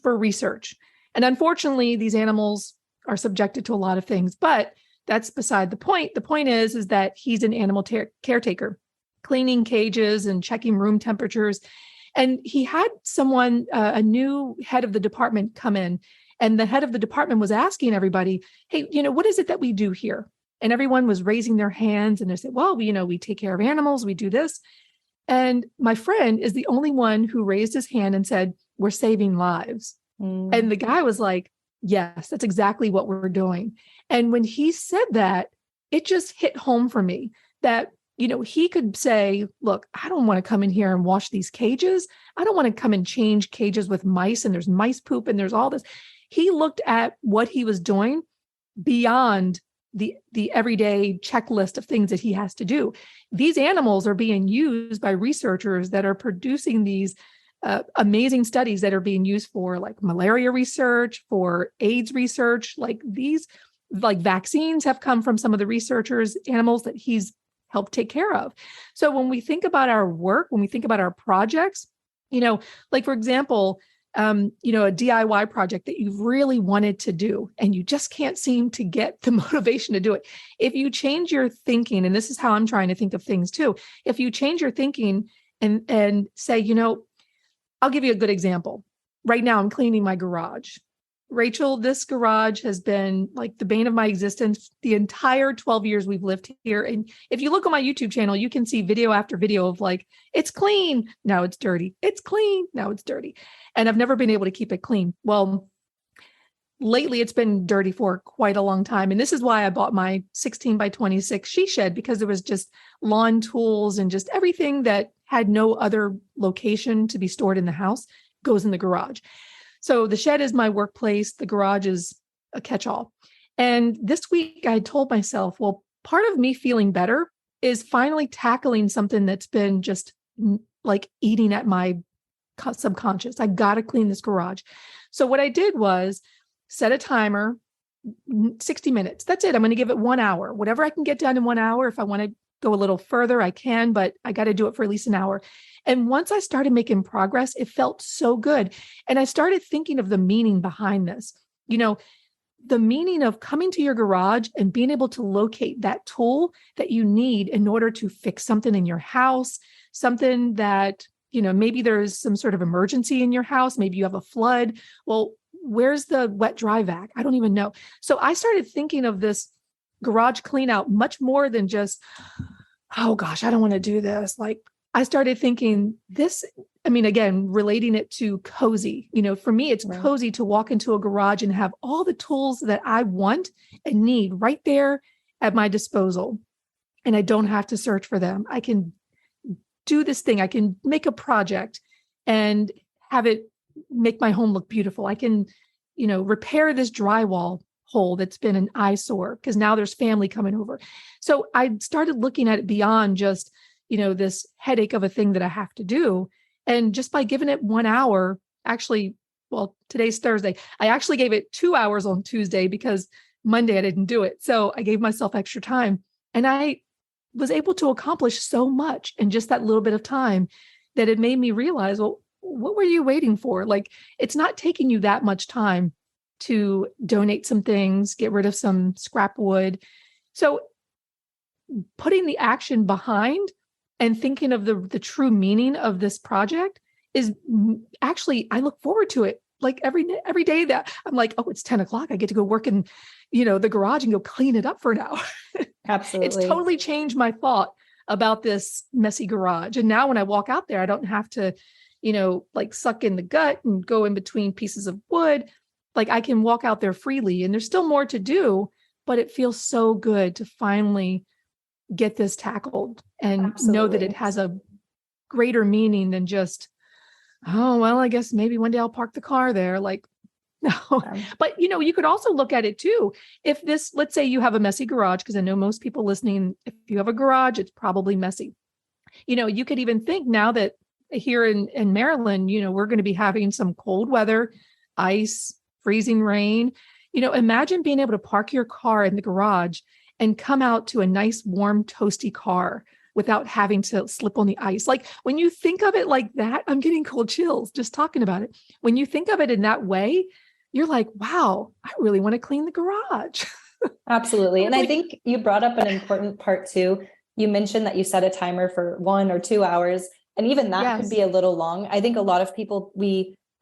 S2: for research. And unfortunately, these animals are subjected to a lot of things, but that's beside the point. The point is that he's an animal caretaker, cleaning cages and checking room temperatures. And he had someone, a new head of the department come in, and the head of the department was asking everybody, hey, what is it that we do here? And everyone was raising their hands and they said, well, we take care of animals, we do this. And my friend is the only one who raised his hand and said, we're saving lives. And the guy was like, yes, that's exactly what we're doing. And when he said that, it just hit home for me that, he could say, look, I don't want to come in here and wash these cages. I don't want to come and change cages with mice and there's mice poop and there's all this. He looked at what he was doing beyond the everyday checklist of things that he has to do. These animals are being used by researchers that are producing these amazing studies that are being used for like malaria research, for AIDS research. Like these, like vaccines have come from some of the researchers, animals that he's helped take care of. So when we think about our work, when we think about our projects, like for example, a DIY project that you've really wanted to do and you just can't seem to get the motivation to do it. If you change your thinking, and this is how I'm trying to think of things too, if you change your thinking and say, I'll give you a good example. Right now, I'm cleaning my garage. Rachel, this garage has been like the bane of my existence the entire 12 years we've lived here. And if you look on my YouTube channel, you can see video after video of like, it's clean, now it's dirty. It's clean, now it's dirty. And I've never been able to keep it clean. Well, lately it's been dirty for quite a long time. And this is why I bought my 16 by 26 she shed, because there was just lawn tools and just everything that had no other location to be stored in the house goes in the garage. So the shed is my workplace. The garage is a catch-all. And this week I told myself, well, part of me feeling better is finally tackling something that's been just like eating at my subconscious. I got to clean this garage. So what I did was set a timer, 60 minutes. That's it. I'm going to give it 1 hour. Whatever I can get done in 1 hour. If I want to go a little further, I can, but I got to do it for at least an hour. And once I started making progress, it felt so good. And I started thinking of the meaning behind this. The meaning of coming to your garage and being able to locate that tool that you need in order to fix something in your house, something that, maybe there's some sort of emergency in your house. Maybe you have a flood. Well, where's the wet dry vac? I don't even know. So I started thinking of this garage clean out much more than just, oh gosh, I don't want to do this. Like I started thinking this, again, relating it to cozy, for me, it's
S3: Right.
S2: cozy to walk into a garage and have all the tools that I want and need right there at my disposal. And I don't have to search for them. I can do this thing. I can make a project and have it make my home look beautiful. I can, repair this drywall hole that's been an eyesore because now there's family coming over. So I started looking at it beyond just, this headache of a thing that I have to do. And just by giving it 1 hour, actually, well, today's Thursday, I actually gave it 2 hours on Tuesday because Monday I didn't do it. So I gave myself extra time and I was able to accomplish so much in just that little bit of time that it made me realize, well, what were you waiting for? Like, it's not taking you that much time to donate some things, get rid of some scrap wood. So putting the action behind and thinking of the true meaning of this project is actually, I look forward to it. Like every day that I'm like, oh, it's 10 o'clock. I get to go work in, the garage and go clean it up for an hour.
S3: Absolutely.
S2: It's totally changed my thought about this messy garage. And now when I walk out there, I don't have to, like suck in the gut and go in between pieces of wood. Like I can walk out there freely and there's still more to do, but it feels so good to finally get this tackled and know that it has a greater meaning than just, oh, well, I guess maybe one day I'll park the car there. Like, no, but you could also look at it too. If this, let's say you have a messy garage, because I know most people listening, if you have a garage, it's probably messy. You could even think now that here in Maryland, we're going to be having some cold weather, ice, freezing rain. Imagine being able to park your car in the garage and come out to a nice, warm, toasty car without having to slip on the ice. Like when you think of it like that, I'm getting cold chills just talking about it. When you think of it in that way, you're like, wow, I really want to clean the garage.
S3: Absolutely. And I think you brought up an important part too. You mentioned that you set a timer for 1 or 2 hours. And even that could
S2: Yes.
S3: be a little long. I think a lot of people,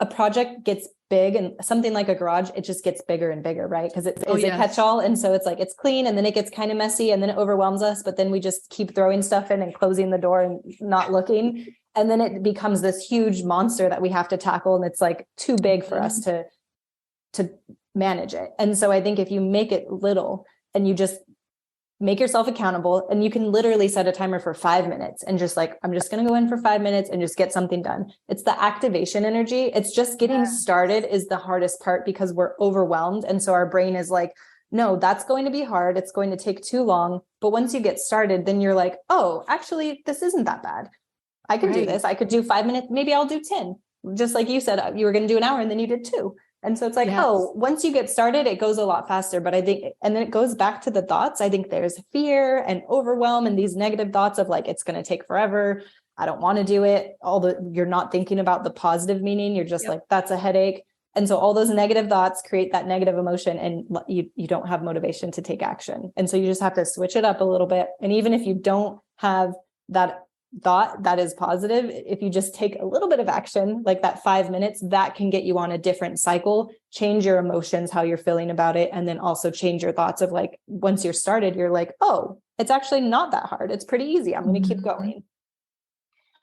S3: a project gets big, and something like a garage, it just gets bigger and bigger, right? Because it's a catch-all. And so it's like, it's clean, and then it gets kind of messy, and then it overwhelms us, but then we just keep throwing stuff in and closing the door and not looking. And then it becomes this huge monster that we have to tackle. And it's like too big for us to manage it. And so I think if you make it little and you just make yourself accountable, and you can literally set a timer for 5 minutes and just like, I'm just going to go in for 5 minutes and just get something done. It's the activation energy. It's just getting started is the hardest part, because we're overwhelmed. And so our brain is like, no, that's going to be hard. It's going to take too long. But once you get started, then you're like, oh, actually, this isn't that bad. I can do this. I could do 5 minutes. Maybe I'll do 10. Just like you said, you were going to do an hour and then you did 2. And so it's like, oh, once you get started, it goes a lot faster. But I think, and then it goes back to the thoughts. I think there's fear and overwhelm and these negative thoughts of like, it's going to take forever. I don't want to do it. You're not thinking about the positive meaning. You're just like, that's a headache. And so all those negative thoughts create that negative emotion, and you don't have motivation to take action. And so you just have to switch it up a little bit. And even if you don't have that thought that is positive, if you just take a little bit of action, like that 5 minutes, that can get you on a different cycle, change your emotions, how you're feeling about it. And then also change your thoughts of like, once you're started, you're like, oh, it's actually not that hard. It's pretty easy. I'm going to keep going.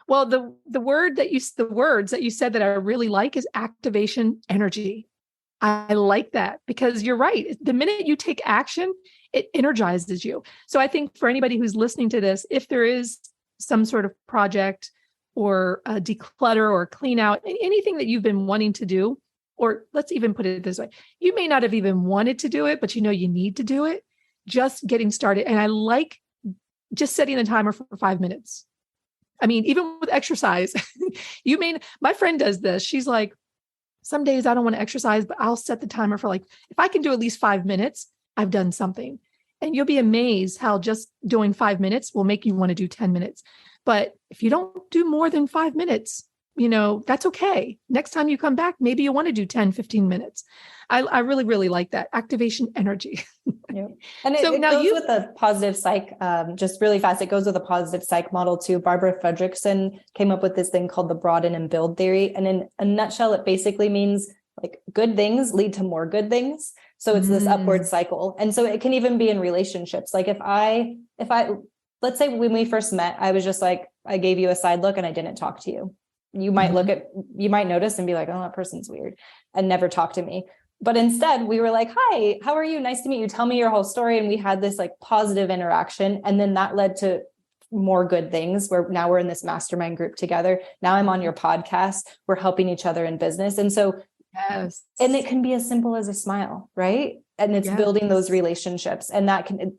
S2: Well, the words that you said that I really like is activation energy. I like that, because you're right. The minute you take action, it energizes you. So I think for anybody who's listening to this, if there is some sort of project or a declutter or clean out, anything that you've been wanting to do, or let's even put it this way, you may not have even wanted to do it, but you know you need to do it, just getting started. And I like just setting a timer for 5 minutes. I mean, even with exercise, my friend does this. She's like, some days I don't want to exercise, but I'll set the timer for like, if I can do at least 5 minutes, I've done something. And you'll be amazed how just doing 5 minutes will make you want to do 10 minutes. But if you don't do more than 5 minutes, that's okay. Next time you come back, maybe you want to do 10, 15 minutes. I really, really like that activation energy.
S3: Yep. And it goes with the positive psych, just really fast. It goes with a positive psych model too. Barbara Fredrickson came up with this thing called the broaden and build theory. And in a nutshell, it basically means like good things lead to more good things. So it's this upward cycle. And so it can even be in relationships. Like if I, let's say when we first met, I was just like, I gave you a side look and I didn't talk to you. You might you might notice and be like, oh, that person's weird, and never talk to me. But instead we were like, hi, how are you? Nice to meet you. Tell me your whole story. And we had this like positive interaction. And then that led to more good things, where now we're in this mastermind group together. Now I'm on your podcast. We're helping each other in business. And so, and it can be as simple as a smile, right? And it's building those relationships, and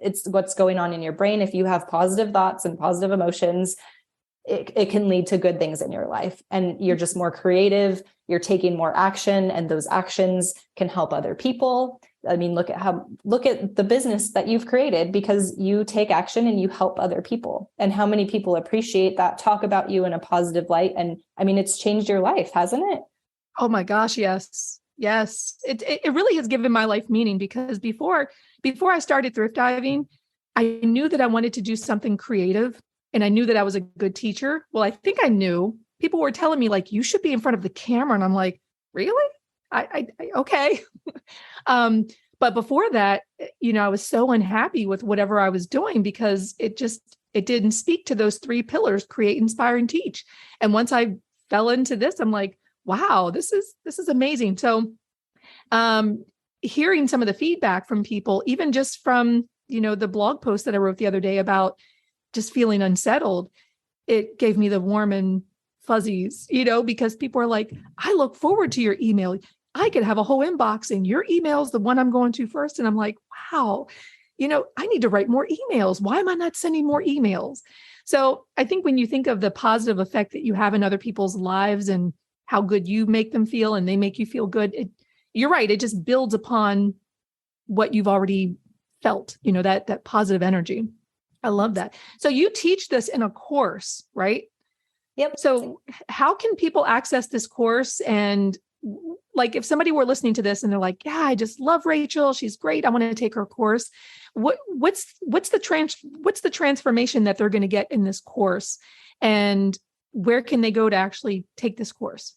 S3: it's what's going on in your brain. If you have positive thoughts and positive emotions, it can lead to good things in your life, and you're just more creative, you're taking more action, and those actions can help other people. I mean, look at the business that you've created because you take action and you help other people, and how many people appreciate that, talk about you in a positive light. And I mean, it's changed your life, hasn't it?
S2: Oh my gosh. Yes. It really has given my life meaning, because before I started thrift diving, I knew that I wanted to do something creative. And I knew that I was a good teacher. Well, I think I knew. People were telling me like, you should be in front of the camera. And I'm like, really? I okay. But before that, I was so unhappy with whatever I was doing, because it didn't speak to those 3 pillars: create, inspire, and teach. And once I fell into this, I'm like, wow, this is amazing. So, hearing some of the feedback from people, even just from, the blog post that I wrote the other day about just feeling unsettled, it gave me the warm and fuzzies, because people are like, I look forward to your email. I could have a whole inbox and your email is the one I'm going to first. And I'm like, wow, I need to write more emails. Why am I not sending more emails? So I think when you think of the positive effect that you have in other people's lives and how good you make them feel and they make you feel good, you're right. It just builds upon what you've already felt, that positive energy. I love that. So you teach this in a course, right?
S3: Yep.
S2: So how can people access this course? And like, if somebody were listening to this and they're like, yeah, I just love Rachel, she's great, I want to take her course. What's the transformation that they're going to get in this course? And where can they go to actually take this course?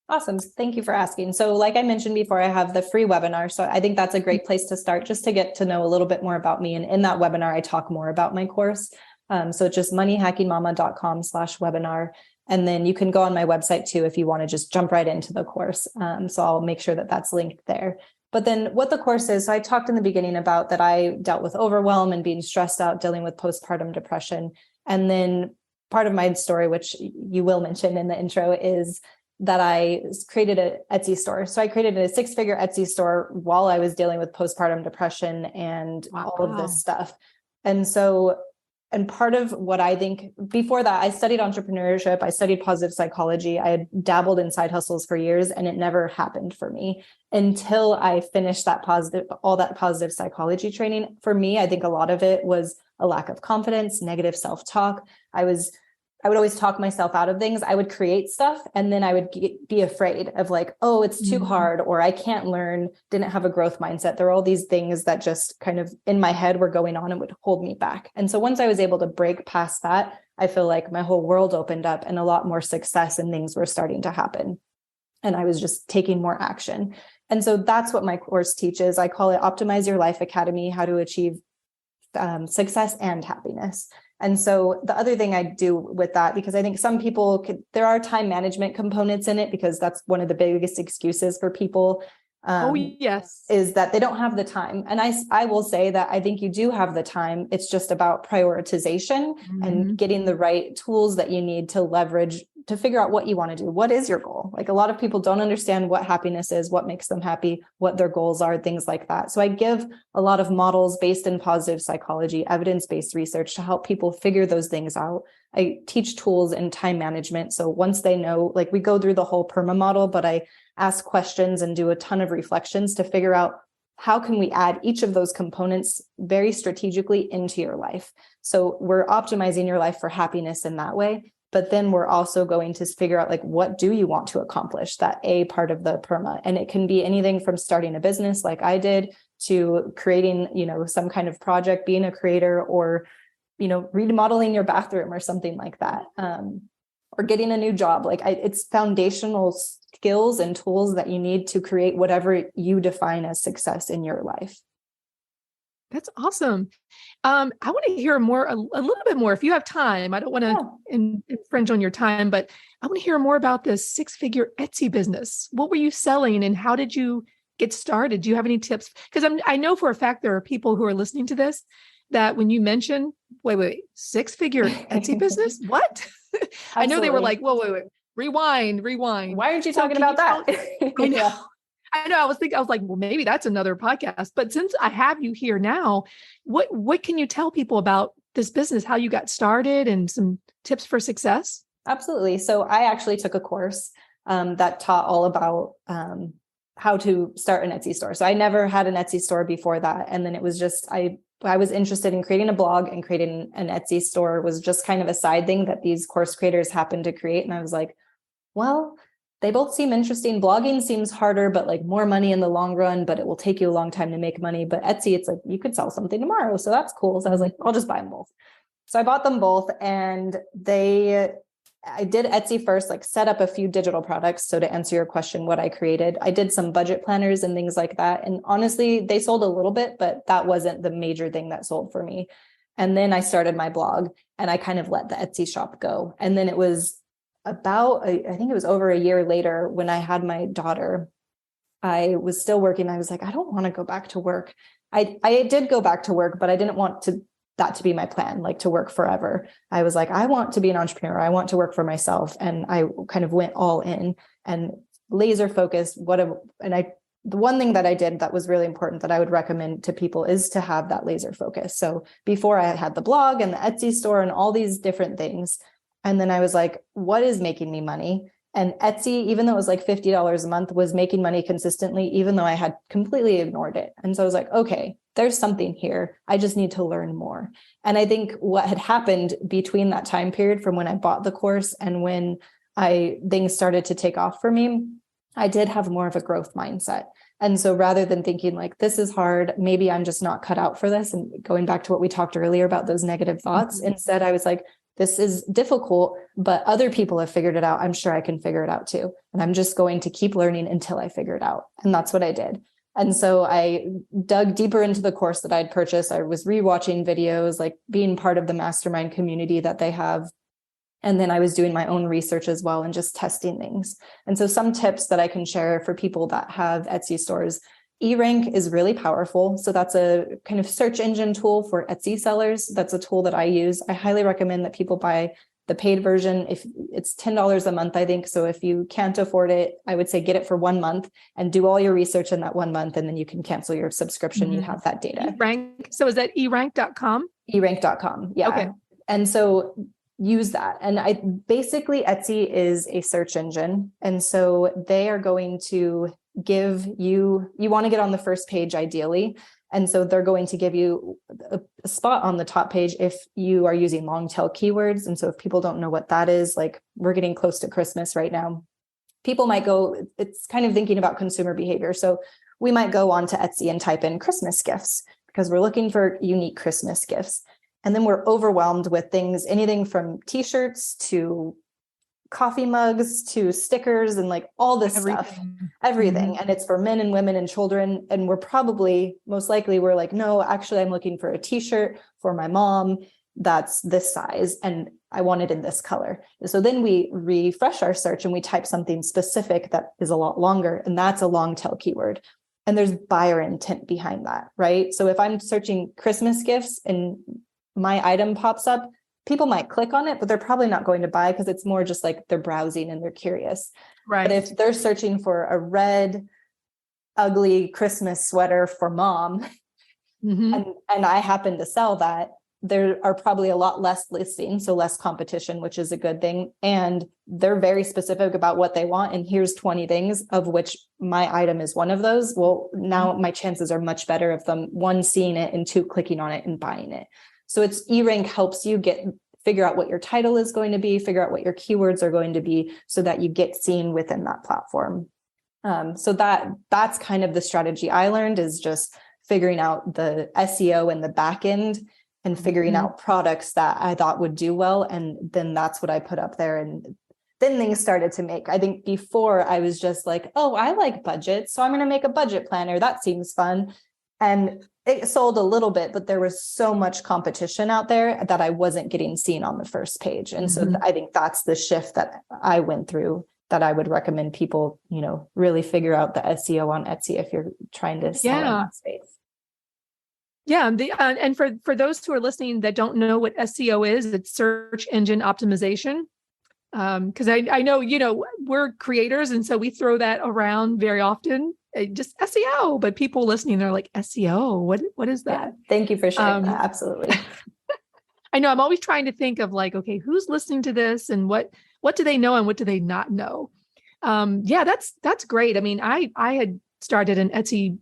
S3: Awesome. Thank you for asking. So like I mentioned before, I have the free webinar. So I think that's a great place to start just to get to know a little bit more about me. And in that webinar, I talk more about my course. So it's just moneyhackingmama.com/webinar. And then you can go on my website too, if you want to just jump right into the course. So I'll make sure that that's linked there. But then what the course is, so I talked in the beginning about that I dealt with overwhelm and being stressed out, dealing with postpartum depression. And then part of my story, which you will mention in the intro, is that I created an Etsy store. So I created a 6-figure Etsy store while I was dealing with postpartum depression and all of this stuff. And part of what I think before that, I studied entrepreneurship, I studied positive psychology. I had dabbled in side hustles for years, and it never happened for me until I finished all that positive psychology training. For me, I think a lot of it was a lack of confidence, negative self-talk. I would always talk myself out of things. I would create stuff and then I would be afraid of like, oh, it's too hard, or I can't learn, didn't have a growth mindset. There are all these things that just kind of in my head were going on and would hold me back. And so once I was able to break past that, I feel like my whole world opened up and a lot more success and things were starting to happen. And I was just taking more action. And so that's what my course teaches. I call it Optimize Your Life Academy, how to achieve success and happiness. And so the other thing I do with that, because I think some people there are time management components in it, because that's one of the biggest excuses for people. Is that they don't have the time. And I will say that I think you do have the time. It's just about prioritization and getting the right tools that you need to leverage to figure out what you want to do. What is your goal? Like a lot of people don't understand what happiness is, what makes them happy, what their goals are, things like that. So I give a lot of models based in positive psychology, evidence-based research to help people figure those things out. I teach tools in time management. So once they know, like we go through the whole PERMA model, but I ask questions and do a ton of reflections to figure out how can we add each of those components very strategically into your life. So we're optimizing your life for happiness in that way. But then we're also going to figure out like, what do you want to accomplish? That A part of the PERMA. And it can be anything from starting a business like I did to creating, some kind of project, being a creator, or, remodeling your bathroom or something like that. Or getting a new job. It's foundational skills and tools that you need to create whatever you define as success in your life.
S2: That's awesome. I want to hear more, a little bit more, if you have time. I don't want to infringe on your time, but I want to hear more about this 6-figure Etsy business. What were you selling and how did you get started? Do you have any tips? Because I know for a fact there are people who are listening to this that when you mention, wait, 6-figure Etsy business? What? I know they were like, whoa, wait, rewind.
S3: Why aren't you talking about that?
S2: I know. I was like, well, maybe that's another podcast. But since I have you here now, what can you tell people about this business, how you got started and some tips for success?
S3: Absolutely. So I actually took a course that taught all about how to start an Etsy store. So I never had an Etsy store before that. And then it was just, I was interested in creating a blog, and creating an Etsy store was just kind of a side thing that these course creators happened to create. And I was like, well, they both seem interesting. Blogging seems harder, but like more money in the long run, but it will take you a long time to make money. But Etsy, it's like, you could sell something tomorrow. So that's cool. So I was like, I'll just buy them both. So I bought them both, and I did Etsy first, like set up a few digital products. So to answer your question, what I created, I did some budget planners and things like that. And honestly, they sold a little bit, but that wasn't the major thing that sold for me. And then I started my blog, and I kind of let the Etsy shop go. And then it was I think it was over a year later when I had my daughter, I was still working. I was like, I don't want to go back to work. I did go back to work, but I didn't want that to be my plan, like to work forever. I was like, I want to be an entrepreneur. I want to work for myself. And I kind of went all in and laser focused. The one thing that I did that was really important that I would recommend to people is to have that laser focus. So before I had the blog and the Etsy store and all these different things. And then I was like, what is making me money? And Etsy, even though it was like $50 a month, was making money consistently, even though I had completely ignored it. And so I was like, okay, there's something here. I just need to learn more. And I think what had happened between that time period from when I bought the course and when things started to take off for me, I did have more of a growth mindset. And so rather than thinking like, this is hard, maybe I'm just not cut out for this, and going back to what we talked earlier about those negative thoughts, instead I was like, this is difficult, but other people have figured it out. I'm sure I can figure it out too. And I'm just going to keep learning until I figure it out. And that's what I did. And so I dug deeper into the course that I'd purchased. I was rewatching videos, like being part of the mastermind community that they have. And then I was doing my own research as well and just testing things. And so some tips that I can share for people that have Etsy stores. eRank is really powerful. So that's a kind of search engine tool for Etsy sellers. That's a tool that I use. I highly recommend that people buy the paid version. If it's $10 a month, I think. So if you can't afford it, I would say get it for 1 month and do all your research in that 1 month. And then you can cancel your subscription. You have that data.
S2: eRank. So is that erank.com?
S3: erank.com. Yeah.
S2: Okay.
S3: And so use that. And basically Etsy is a search engine. And so they are going to give you want to get on the first page ideally. And so they're going to give you a spot on the top page if you are using long tail keywords. And so if people don't know what that is, like we're getting close to Christmas right now, people might go, it's kind of thinking about consumer behavior. So we might go on to Etsy and type in Christmas gifts because we're looking for unique Christmas gifts. And then we're overwhelmed with things, anything from t-shirts to coffee mugs to stickers and like all this stuff, everything. And it's for men and women and children. And we're probably, most likely we're like, no, actually I'm looking for a t-shirt for my mom that's this size and I want it in this color. So then we refresh our search and we type something specific that is a lot longer, and that's a long tail keyword. And there's buyer intent behind that, right? So if I'm searching Christmas gifts and my item pops up, people might click on it, but they're probably not going to buy because it's more just like they're browsing and they're curious.
S2: Right.
S3: But if they're searching for a red, ugly Christmas sweater for mom, and I happen to sell that, there are probably a lot less listings, so less competition, which is a good thing. And they're very specific about what they want. And here's 20 things, of which my item is one of those. Well, now my chances are much better of them, one, seeing it, and two, clicking on it and buying it. So it's eRank helps you figure out what your title is going to be, figure out what your keywords are going to be so that you get seen within that platform. So that's kind of the strategy I learned, is just figuring out the SEO and the back end and figuring out products that I thought would do well. And then that's what I put up there. And then things started to make. I think before I was just like, oh, I like budgets, so I'm going to make a budget planner. That seems fun. And it sold a little bit, but there was so much competition out there that I wasn't getting seen on the first page. And so I think that's the shift that I went through, that I would recommend people, really figure out the SEO on Etsy if you're trying to sell in that space.
S2: Yeah. And for those who are listening that don't know what SEO is, it's search engine optimization. Because I know, we're creators. And so we throw that around very often, just SEO, but people listening, they're like, SEO, what is that?
S3: Yeah, thank you for sharing that. Absolutely.
S2: I know I'm always trying to think of like, okay, who's listening to this and what do they know and what do they not know? Yeah, that's great. I mean, I had started an Etsy,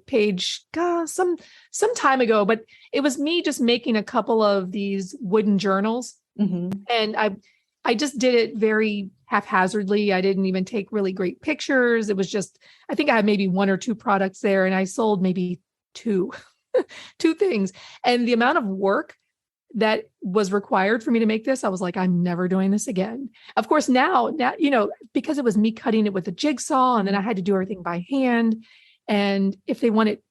S2: page some time ago, but it was me just making a couple of these wooden journals. And I just did it very haphazardly. I didn't even take really great pictures. It was just, I think I had maybe 1 or 2 products there and I sold maybe two things. And the amount of work that was required for me to make this, I was like, I'm never doing this again. Of course, now, because it was me cutting it with a jigsaw and then I had to do everything by hand. And if they wanted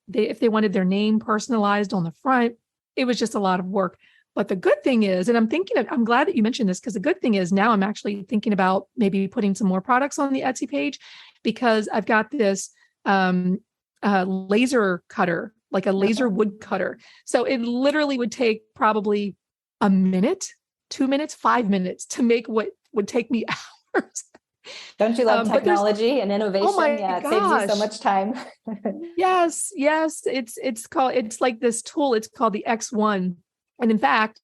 S2: their name personalized on the front, it was just a lot of work. But the good thing is, and I'm glad that you mentioned this, because the good thing is now I'm actually thinking about maybe putting some more products on the Etsy page, because I've got this laser cutter, like a laser wood cutter. So it literally would take probably a minute, 2 minutes, 5 minutes to make what would take me hours.
S3: Don't you love technology and innovation?
S2: Oh my
S3: it
S2: gosh.
S3: saves you so much time.
S2: Yes. It's like this tool. It's called the X1. And in fact,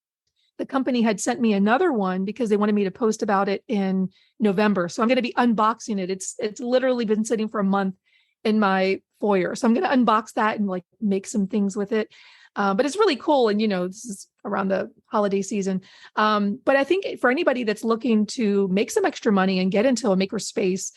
S2: the company had sent me another one because they wanted me to post about it in November. So I'm going to be unboxing it. It's literally been sitting for a month in my foyer. So I'm going to unbox that and like make some things with it. But it's really cool. And, this is around the holiday season. But I think for anybody that's looking to make some extra money and get into a makerspace,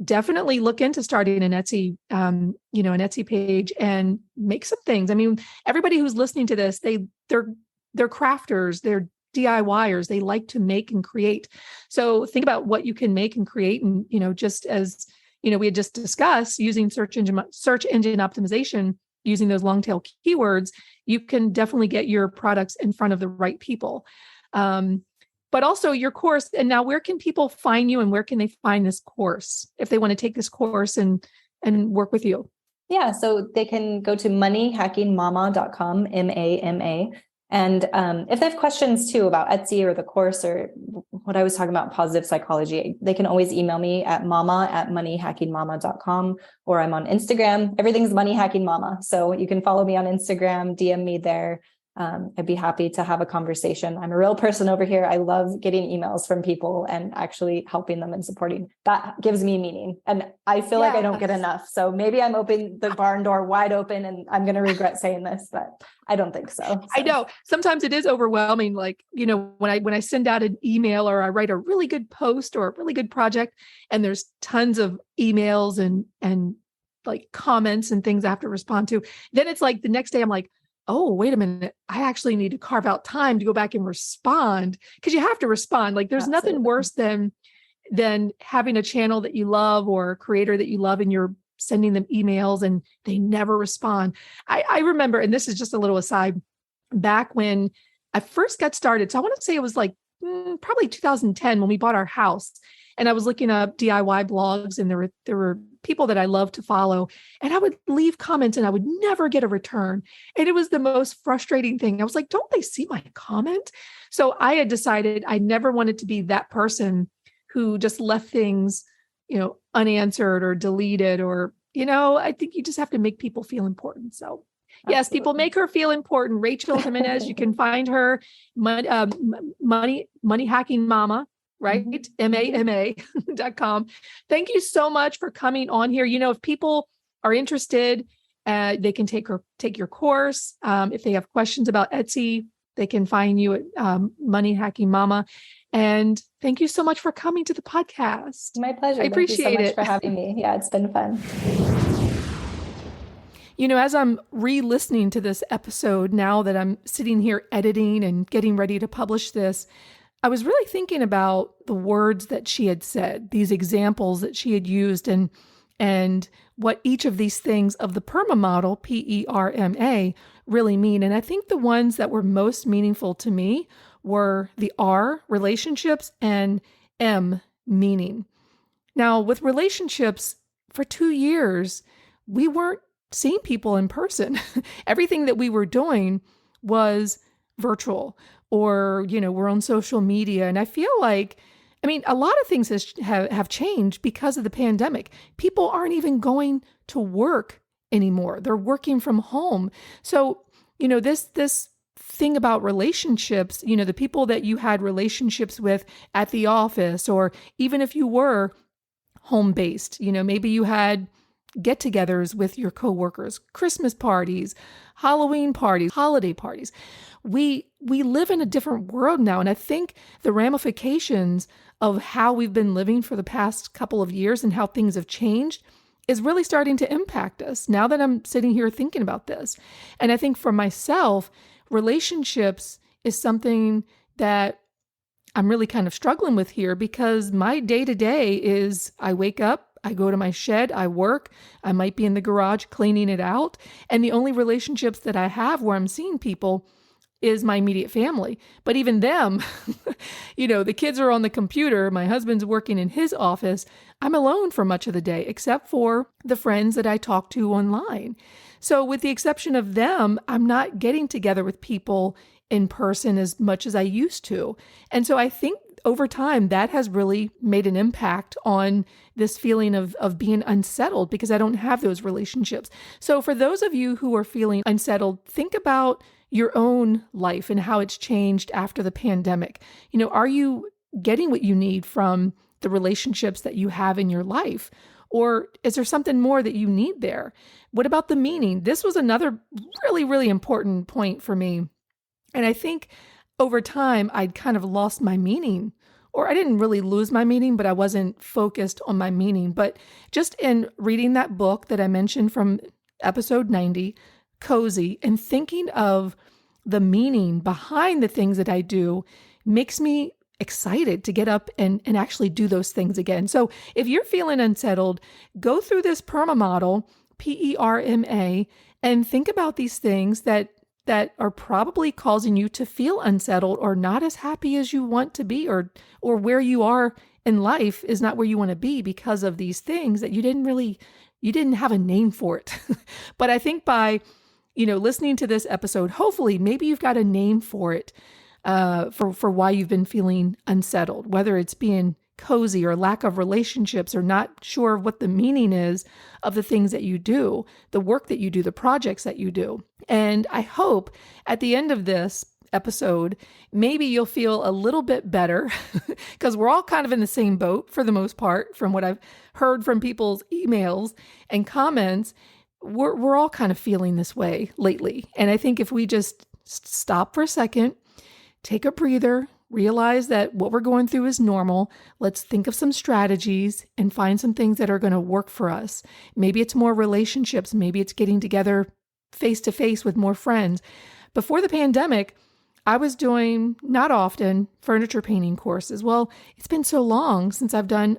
S2: definitely look into starting an Etsy, an Etsy page and make some things. I mean, everybody who's listening to this, they're they're crafters, they're DIYers, they like to make and create. So think about what you can make and create. And, just as, we had just discussed using search engine optimization, using those long tail keywords, you can definitely get your products in front of the right people. But also your course. And now where can people find you and where can they find this course if they want to take this course and work with you?
S3: Yeah, so they can go to moneyhackingmama.com, MAMA. And if they have questions too about Etsy or the course or what I was talking about, positive psychology, they can always email me at mama@moneyhackingmama.com, or I'm on Instagram. Everything's Money Hacking Mama. So you can follow me on Instagram, DM me there. I'd be happy to have a conversation. I'm a real person over here. I love getting emails from people and actually helping them and supporting. That gives me meaning. And I feel like I don't get enough. So maybe I'm opening the barn door wide open and I'm going to regret saying this, but I don't think so.
S2: I know sometimes it is overwhelming. Like, when I send out an email or I write a really good post or a really good project and there's tons of emails and like comments and things I have to respond to, then it's like the next day I'm like, oh, wait a minute, I actually need to carve out time to go back and respond, because you have to respond. Like there's Absolutely. Nothing worse than having a channel that you love or a creator that you love and you're sending them emails and they never respond. I remember, and this is just a little aside, back when I first got started. So I want to say it was like probably 2010 when we bought our house. And I was looking up DIY blogs and there were people that I love to follow, and I would leave comments and I would never get a return. And it was the most frustrating thing. I was like, don't they see my comment? So I had decided I never wanted to be that person who just left things, unanswered or deleted or, I think you just have to make people feel important. So yes, Absolutely. People make her feel important. Rachel Jimenez, you can find her Money Hacking Mama. Right? MAMA.com. Thank you so much for coming on here. If people are interested, they can take your course. If they have questions about Etsy, they can find you at Money Hacking Mama. And thank you so much for coming to the podcast.
S3: My pleasure.
S2: I appreciate
S3: Thank you so
S2: it.
S3: much for having me. Yeah, it's been fun.
S2: As I'm re-listening to this episode, now that I'm sitting here editing and getting ready to publish this, I was really thinking about the words that she had said, these examples that she had used, and what each of these things of the PERMA model, PERMA, really mean. And I think the ones that were most meaningful to me were the R, relationships, and M, meaning. Now, with relationships, for 2 years, we weren't seeing people in person. Everything that we were doing was virtual. Or, we're on social media. And I feel like, a lot of things have changed because of the pandemic. People aren't even going to work anymore. They're working from home. So, this thing about relationships, the people that you had relationships with at the office, or even if you were home-based, maybe you had get-togethers with your coworkers, Christmas parties, Halloween parties, holiday parties. We live in a different world now. And I think the ramifications of how we've been living for the past couple of years and how things have changed is really starting to impact us now that I'm sitting here thinking about this. And I think for myself, relationships is something that I'm really kind of struggling with here, because my day-to-day is I wake up, I go to my shed, I work, I might be in the garage cleaning it out. And the only relationships that I have where I'm seeing people is my immediate family. But even them, the kids are on the computer, my husband's working in his office. I'm alone for much of the day, except for the friends that I talk to online. So with the exception of them, I'm not getting together with people in person as much as I used to. And so I think over time, that has really made an impact on this feeling of being unsettled, because I don't have those relationships. So for those of you who are feeling unsettled, think about your own life and how it's changed after the pandemic. Are you getting what you need from the relationships that you have in your life? Or is there something more that you need there? What about the meaning? This was another really, really important point for me. And I think over time, I'd kind of lost my meaning, or I didn't really lose my meaning, but I wasn't focused on my meaning. But just in reading that book that I mentioned from episode 90, Cozy, and thinking of the meaning behind the things that I do makes me excited to get up and actually do those things again. So if you're feeling unsettled, go through this PERMA model, PERMA, and think about these things that are probably causing you to feel unsettled or not as happy as you want to be, or where you are in life is not where you want to be because of these things that you didn't have a name for it. But I think by, listening to this episode, hopefully maybe you've got a name for it, for why you've been feeling unsettled, whether it's being cozy or lack of relationships or not sure what the meaning is of the things that you do, the work that you do, the projects that you do. And I hope at the end of this episode, maybe you'll feel a little bit better because we're all kind of in the same boat for the most part, from what I've heard from people's emails and comments. We're all kind of feeling this way lately. And I think if we just stop for a second, take a breather, realize that what we're going through is normal. Let's think of some strategies and find some things that are going to work for us. Maybe it's more relationships. Maybe it's getting together face to face with more friends. Before the pandemic, I was doing, not often, furniture painting courses. Well, it's been so long since I've done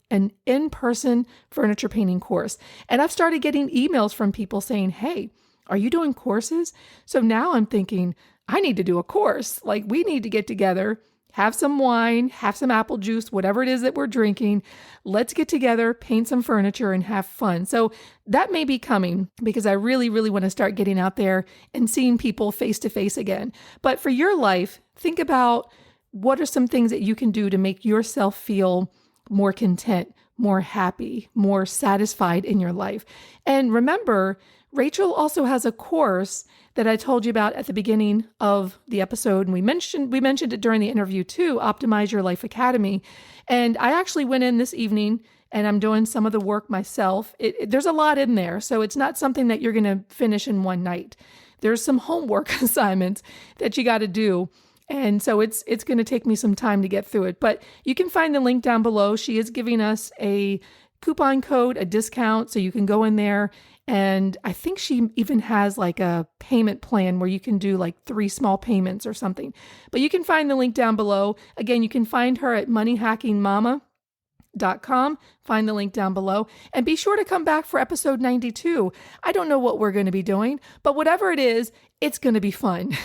S2: an in-person furniture painting course. And I've started getting emails from people saying, hey, are you doing courses? So now I'm thinking, I need to do a course. Like, we need to get together, have some wine, have some apple juice, whatever it is that we're drinking. Let's get together, paint some furniture, and have fun. So that may be coming because I really, really want to start getting out there and seeing people face to face again. But for your life, think about what are some things that you can do to make yourself feel more content, more happy, more satisfied in your life. And remember, Rachel also has a course that I told you about at the beginning of the episode. And we mentioned it during the interview too, Optimize Your Life Academy. And I actually went in this evening and I'm doing some of the work myself. There's a lot in there. So it's not something that you're going to finish in one night. There's some homework assignments that you got to do. And so it's going to take me some time to get through it. But you can find the link down below. She is giving us a coupon code, a discount, so you can go in there. And I think she even has like a payment plan where you can do like 3 small payments or something. But you can find the link down below. Again, you can find her at moneyhackingmama.com. Find the link down below. And be sure to come back for episode 92. I don't know what we're going to be doing, but whatever it is, it's going to be fun.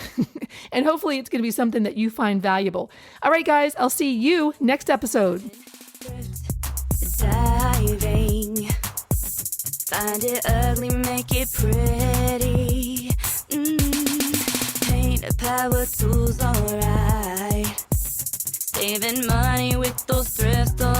S2: And hopefully it's going to be something that you find valuable. All right, guys, I'll see you next episode.
S1: Diving. Find it ugly, make it pretty. Paint the power tools, alright. Saving money with those thrift stores.